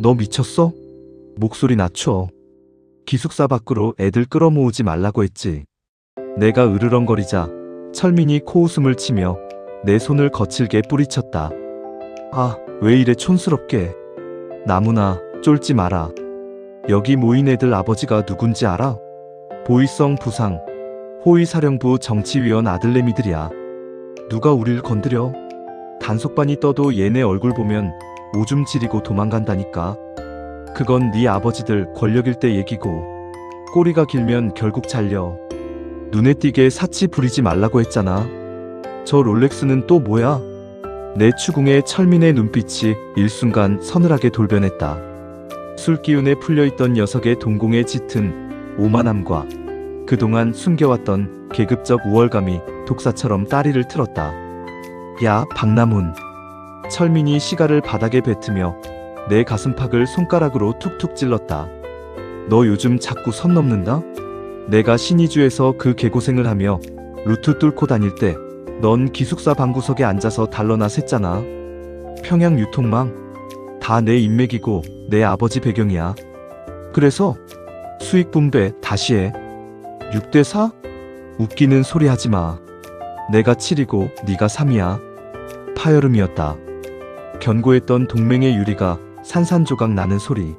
너 미쳤어? 목소리 낮춰. 기숙사 밖으로 애들 끌어모으지 말라고 했지. 내가 으르렁거리자 철민이 코웃음을 치며 내 손을 거칠게 뿌리쳤다. 아, 왜 이래 촌스럽게. 나무나 쫄지 마라. 여기 모인 애들 아버지가 누군지 알아? 보이성 부상, 호위사령부 정치위원 아들내미들이야. 누가 우릴 건드려? 단속반이 떠도 얘네 얼굴 보면 오줌 지리고 도망간다니까. 그건 네 아버지들 권력일 때 얘기고 꼬리가 길면 결국 잘려. 눈에 띄게 사치 부리지 말라고 했잖아. 저 롤렉스는 또 뭐야? 내 추궁에 철민의 눈빛이 일순간 서늘하게 돌변했다. 술기운에 풀려있던 녀석의 동공에 짙은 오만함과 그동안 숨겨왔던 계급적 우월감이 독사처럼 따리를 틀었다. 야, 박남훈. 철민이 시가를 바닥에 뱉으며 내 가슴팍을 손가락으로 툭툭 찔렀다. 너 요즘 자꾸 선 넘는다? 내가 신의주에서 그 개고생을 하며 루트 뚫고 다닐 때 넌 기숙사 방구석에 앉아서 달러나 샜잖아. 평양 유통망 다 내 인맥이고 내 아버지 배경이야. 그래서 수익 분배 다시 해. 6대 4? 웃기는 소리 하지 마. 내가 7이고 네가 3이야. 파여름이었다. 견고했던 동맹의 유리가 산산조각 나는 소리.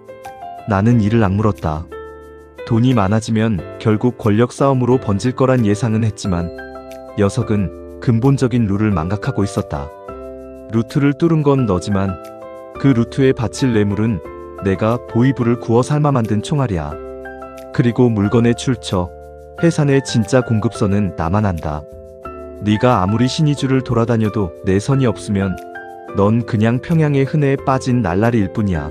나는 이를 악물었다. 돈이 많아지면 결국 권력 싸움으로 번질 거란 예상은 했지만 녀석은 근본적인 룰을 망각하고 있었다. 루트를 뚫은 건 너지만 그 루트에 바칠 뇌물은 내가 보이부를 구워 삶아 만든 총알이야. 그리고 물건의 출처, 해산의 진짜 공급선은 나만 안다. 네가 아무리 신의주를 돌아다녀도 내 선이 없으면 넌 그냥 평양의 흔해에 빠진 날라리일 뿐이야.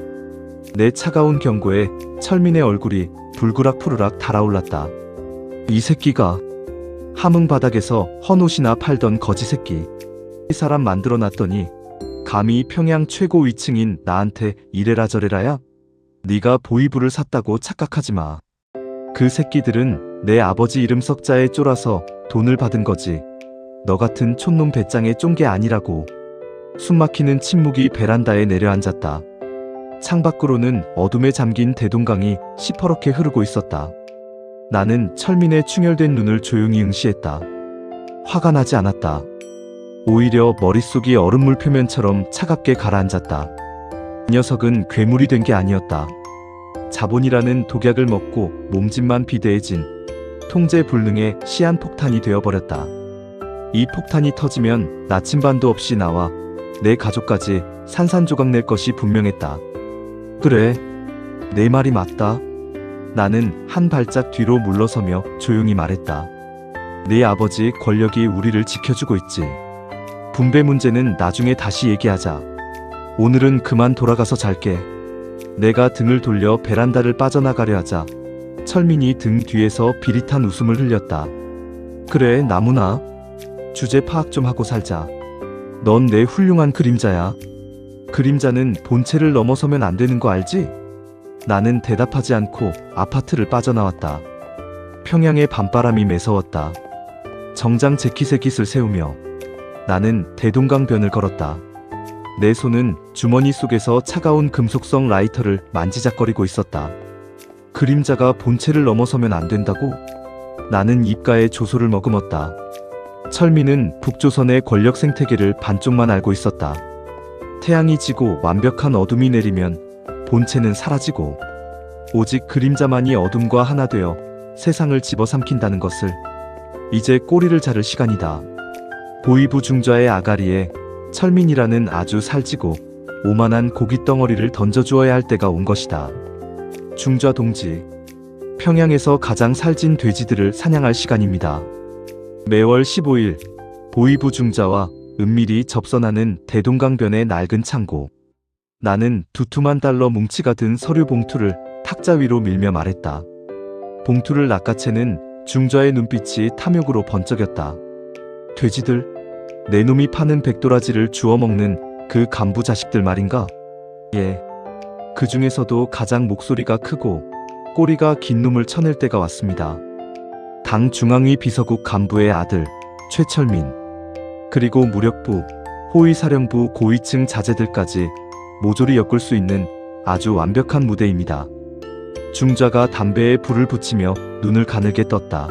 내 차가운 경고에 철민의 얼굴이 불그락 푸르락 달아올랐다. 이 새끼가 함흥 바닥에서 헌옷이나 팔던 거지 새끼. 이 사람 만들어놨더니 감히 평양 최고 위층인 나한테 이래라 저래라야? 네가 보이부를 샀다고 착각하지 마. 그 새끼들은 내 아버지 이름 석자에 쫄아서 돈을 받은 거지. 너 같은 촌놈 배짱에 쫀 게 아니라고. 숨막히는 침묵이 베란다에 내려앉았다. 창밖으로는 어둠에 잠긴 대동강이 시퍼렇게 흐르고 있었다. 나는 철민의 충혈된 눈을 조용히 응시했다. 화가 나지 않았다. 오히려 머릿속이 얼음물 표면처럼 차갑게 가라앉았다. 이 녀석은 괴물이 된 게 아니었다. 자본이라는 독약을 먹고 몸집만 비대해진 통제 불능의 시한폭탄이 되어버렸다. 이 폭탄이 터지면 나침반도 없이 나와 내 가족까지 산산조각 낼 것이 분명했다. 그래, 내 말이 맞다. 나는 한 발짝 뒤로 물러서며 조용히 말했다. 네 아버지 권력이 우리를 지켜주고 있지. 분배 문제는 나중에 다시 얘기하자. 오늘은 그만 돌아가서 잘게. 내가 등을 돌려 베란다를 빠져나가려 하자 철민이 등 뒤에서 비릿한 웃음을 흘렸다. 그래, 나무나. 주제 파악 좀 하고 살자. 넌 내 훌륭한 그림자야. 그림자는 본체를 넘어서면 안 되는 거 알지? 나는 대답하지 않고 아파트를 빠져나왔다. 평양의 밤바람이 매서웠다. 정장 재킷에 깃을 세우며 나는 대동강변을 걸었다. 내 손은 주머니 속에서 차가운 금속성 라이터를 만지작거리고 있었다. 그림자가 본체를 넘어서면 안 된다고? 나는 입가에 조소를 머금었다. 철민은 북조선의 권력 생태계를 반쪽만 알고 있었다. 태양이 지고 완벽한 어둠이 내리면 본체는 사라지고 오직 그림자만이 어둠과 하나 되어 세상을 집어삼킨다는 것을. 이제 꼬리를 자를 시간이다. 보이부 중좌의 아가리에 철민이라는 아주 살찌고 오만한 고깃덩어리를 던져주어야 할 때가 온 것이다. 중좌 동지, 평양에서 가장 살찐 돼지들을 사냥할 시간입니다. 매월 15일 보이부 중좌와 은밀히 접선하는 대동강변의 낡은 창고. 나는 두툼한 달러 뭉치가 든 서류 봉투를 탁자 위로 밀며 말했다. 봉투를 낚아채는 중좌의 눈빛이 탐욕으로 번쩍였다. 돼지들, 내 놈이 파는 백도라지를 주워먹는 그 간부 자식들 말인가? 예. 그 중에서도 가장 목소리가 크고 꼬리가 긴 놈을 쳐낼 때가 왔습니다. 당 중앙위 비서국 간부의 아들 최철민, 그리고 무력부, 호위사령부 고위층 자제들까지 모조리 엮을 수 있는 아주 완벽한 무대입니다. 중좌가 담배에 불을 붙이며 눈을 가늘게 떴다.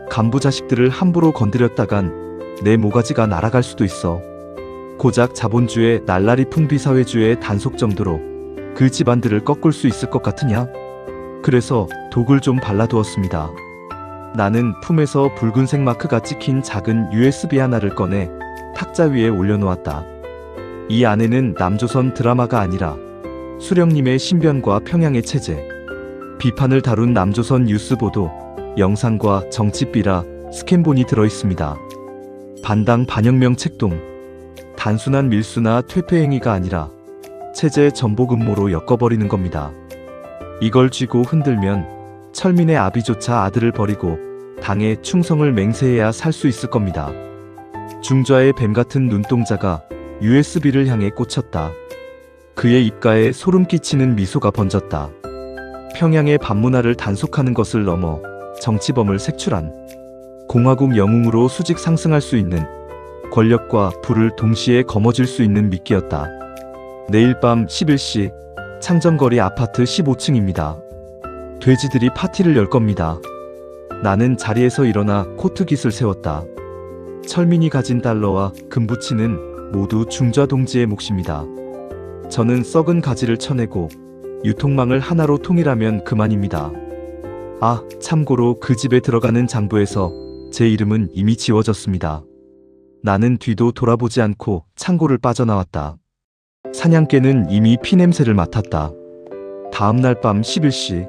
간부 자식들을 함부로 건드렸다간 내 모가지가 날아갈 수도 있어. 고작 자본주의 날라리 풍비사회주의 단속 정도로 그 집안들을 꺾을 수 있을 것 같으냐? 그래서 독을 좀 발라두었습니다. 나는 품에서 붉은색 마크가 찍힌 작은 USB 하나를 꺼내 탁자 위에 올려놓았다. 이 안에는 남조선 드라마가 아니라 수령님의 신변과 평양의 체제, 비판을 다룬 남조선 뉴스보도, 영상과 정치비라 스캔본이 들어있습니다. 반당 반혁명 책동, 단순한 밀수나 퇴폐 행위가 아니라 체제 전복 음모로 엮어버리는 겁니다. 이걸 쥐고 흔들면 철민의 아비조차 아들을 버리고 당에 충성을 맹세해야 살 수 있을 겁니다. 중좌의 뱀같은 눈동자가 USB를 향해 꽂혔다. 그의 입가에 소름 끼치는 미소가 번졌다. 평양의 밤문화를 단속하는 것을 넘어 정치범을 색출한 공화국 영웅으로 수직 상승할 수 있는, 권력과 불을 동시에 거머쥘 수 있는 미끼였다. 내일 밤 11시 창정거리 아파트 15층입니다. 돼지들이 파티를 열 겁니다. 나는 자리에서 일어나 코트깃을 세웠다. 철민이 가진 달러와 금부치는 모두 중좌 동지의 몫입니다. 저는 썩은 가지를 쳐내고 유통망을 하나로 통일하면 그만입니다. 아, 참고로 그 집에 들어가는 장부에서 제 이름은 이미 지워졌습니다. 나는 뒤도 돌아보지 않고 창고를 빠져나왔다. 사냥개는 이미 피냄새를 맡았다. 다음 날 밤 11시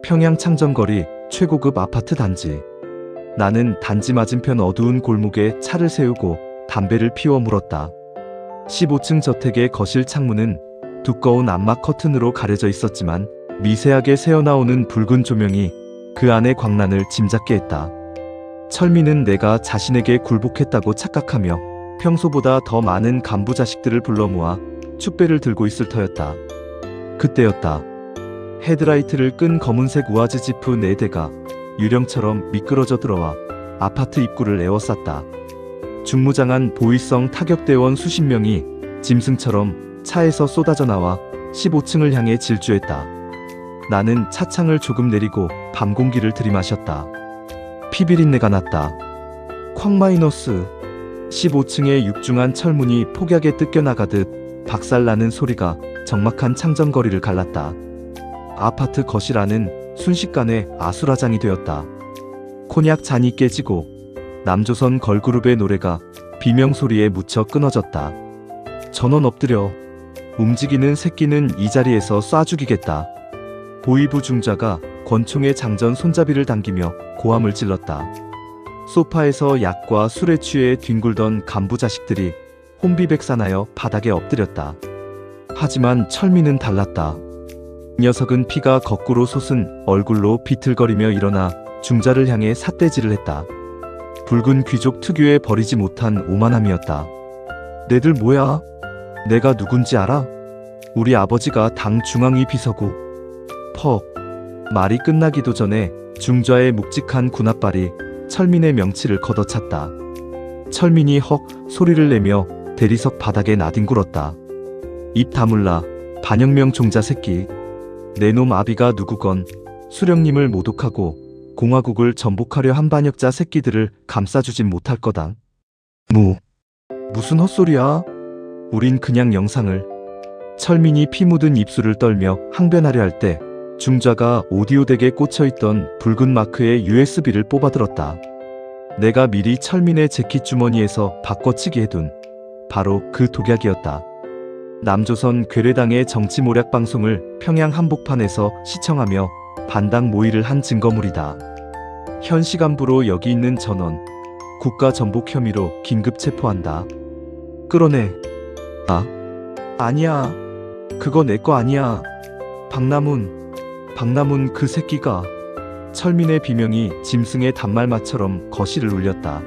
평양 창정거리 최고급 아파트 단지. 나는 단지 맞은편 어두운 골목에 차를 세우고 담배를 피워 물었다. 15층 저택의 거실 창문은 두꺼운 암막 커튼으로 가려져 있었지만 미세하게 새어나오는 붉은 조명이 그 안의 광란을 짐작게 했다. 철민은 내가 자신에게 굴복했다고 착각하며 평소보다 더 많은 간부 자식들을 불러 모아 축배를 들고 있을 터였다. 그때였다. 헤드라이트를 끈 검은색 우아즈 지프 4대가 유령처럼 미끄러져 들어와 아파트 입구를 에워쌌다. 중무장한 보위성 타격대원 수십 명이 짐승처럼 차에서 쏟아져 나와 15층을 향해 질주했다. 나는 차창을 조금 내리고 밤 공기를 들이마셨다. 피비린내가 났다. 쾅 마이너스. 15층의 육중한 철문이 폭약에 뜯겨나가듯 박살나는 소리가 적막한 창정거리를 갈랐다. 아파트 거실 안은 순식간에 아수라장이 되었다. 콘약 잔이 깨지고 남조선 걸그룹의 노래가 비명소리에 묻혀 끊어졌다. 전원 엎드려. 움직이는 새끼는 이 자리에서 쏴 죽이겠다. 보위부 중좌가 권총의 장전 손잡이를 당기며 고함을 질렀다. 소파에서 약과 술에 취해 뒹굴던 간부 자식들이 혼비백산하여 바닥에 엎드렸다. 하지만 철민은 달랐다. 녀석은 피가 거꾸로 솟은 얼굴로 비틀거리며 일어나 중자를 향해 삿대질을 했다. 붉은 귀족 특유의 버리지 못한 오만함이었다. 내들 뭐야? 내가 누군지 알아? 우리 아버지가 당 중앙위 비서고. 퍽. 말이 끝나기도 전에 중좌의 묵직한 군홧발이 철민의 명치를 걷어찼다. 철민이 헉 소리를 내며 대리석 바닥에 나뒹굴었다. 입 다물라, 반영명 종자 새끼. 내 놈 아비가 누구건 수령님을 모독하고 공화국을 전복하려 한 반역자 새끼들을 감싸주진 못할 거다. 무슨 헛소리야? 우린 그냥 영상을. 철민이 피 묻은 입술을 떨며 항변하려 할 때 중좌가 오디오 덱에 꽂혀있던 붉은 마크의 USB를 뽑아들었다. 내가 미리 철민의 재킷 주머니에서 바꿔치기 해둔 바로 그 독약이었다. 남조선 괴뢰당의 정치 모략 방송을 평양 한복판에서 시청하며 반당 모의를 한 증거물이다. 현 시간부로 여기 있는 전원 국가 전복 혐의로 긴급 체포한다. 끌어내. 아니야. 그거 내 거 아니야. 박남훈 그 새끼가. 철민의 비명이 짐승의 단말마처럼 거실을 울렸다.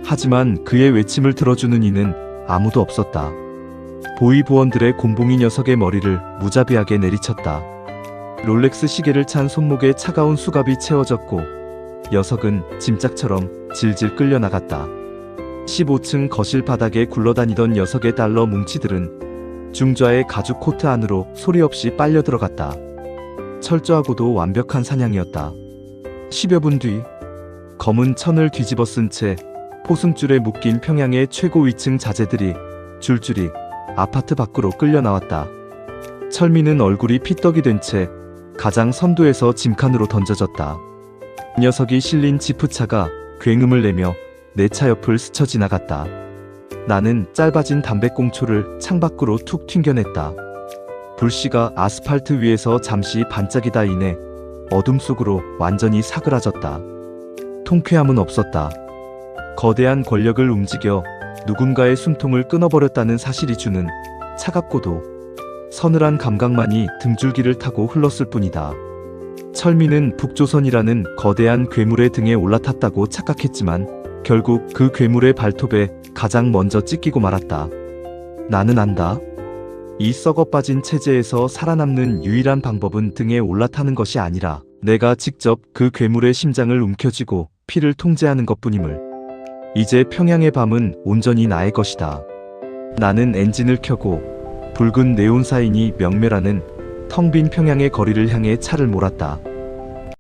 하지만 그의 외침을 들어주는 이는 아무도 없었다. 보위부원들의 곤봉이 녀석의 머리를 무자비하게 내리쳤다. 롤렉스 시계를 찬 손목에 차가운 수갑이 채워졌고 녀석은 짐짝처럼 질질 끌려나갔다. 15층 거실 바닥에 굴러다니던 녀석의 달러 뭉치들은 중좌의 가죽 코트 안으로 소리 없이 빨려 들어갔다. 철저하고도 완벽한 사냥이었다. 10여 분 뒤 검은 천을 뒤집어 쓴 채 포승줄에 묶인 평양의 최고 위층 자재들이 줄줄이 아파트 밖으로 끌려 나왔다. 철민은 얼굴이 피떡이 된 채 가장 선두에서 짐칸으로 던져졌다. 녀석이 실린 지프차가 굉음을 내며 내 차 옆을 스쳐 지나갔다. 나는 짧아진 담배꽁초를 창밖으로 툭 튕겨냈다. 불씨가 아스팔트 위에서 잠시 반짝이다 이내 어둠 속으로 완전히 사그라졌다. 통쾌함은 없었다. 거대한 권력을 움직여 누군가의 숨통을 끊어버렸다는 사실이 주는 차갑고도 서늘한 감각만이 등줄기를 타고 흘렀을 뿐이다. 철민은 북조선이라는 거대한 괴물의 등에 올라탔다고 착각했지만 결국 그 괴물의 발톱에 가장 먼저 찢기고 말았다. 나는 안다. 이 썩어빠진 체제에서 살아남는 유일한 방법은 등에 올라타는 것이 아니라 내가 직접 그 괴물의 심장을 움켜쥐고 피를 통제하는 것뿐임을. 이제 평양의 밤은 온전히 나의 것이다. 나는 엔진을 켜고 붉은 네온 사인이 명매라는 텅 빈 평양의 거리를 향해 차를 몰았다.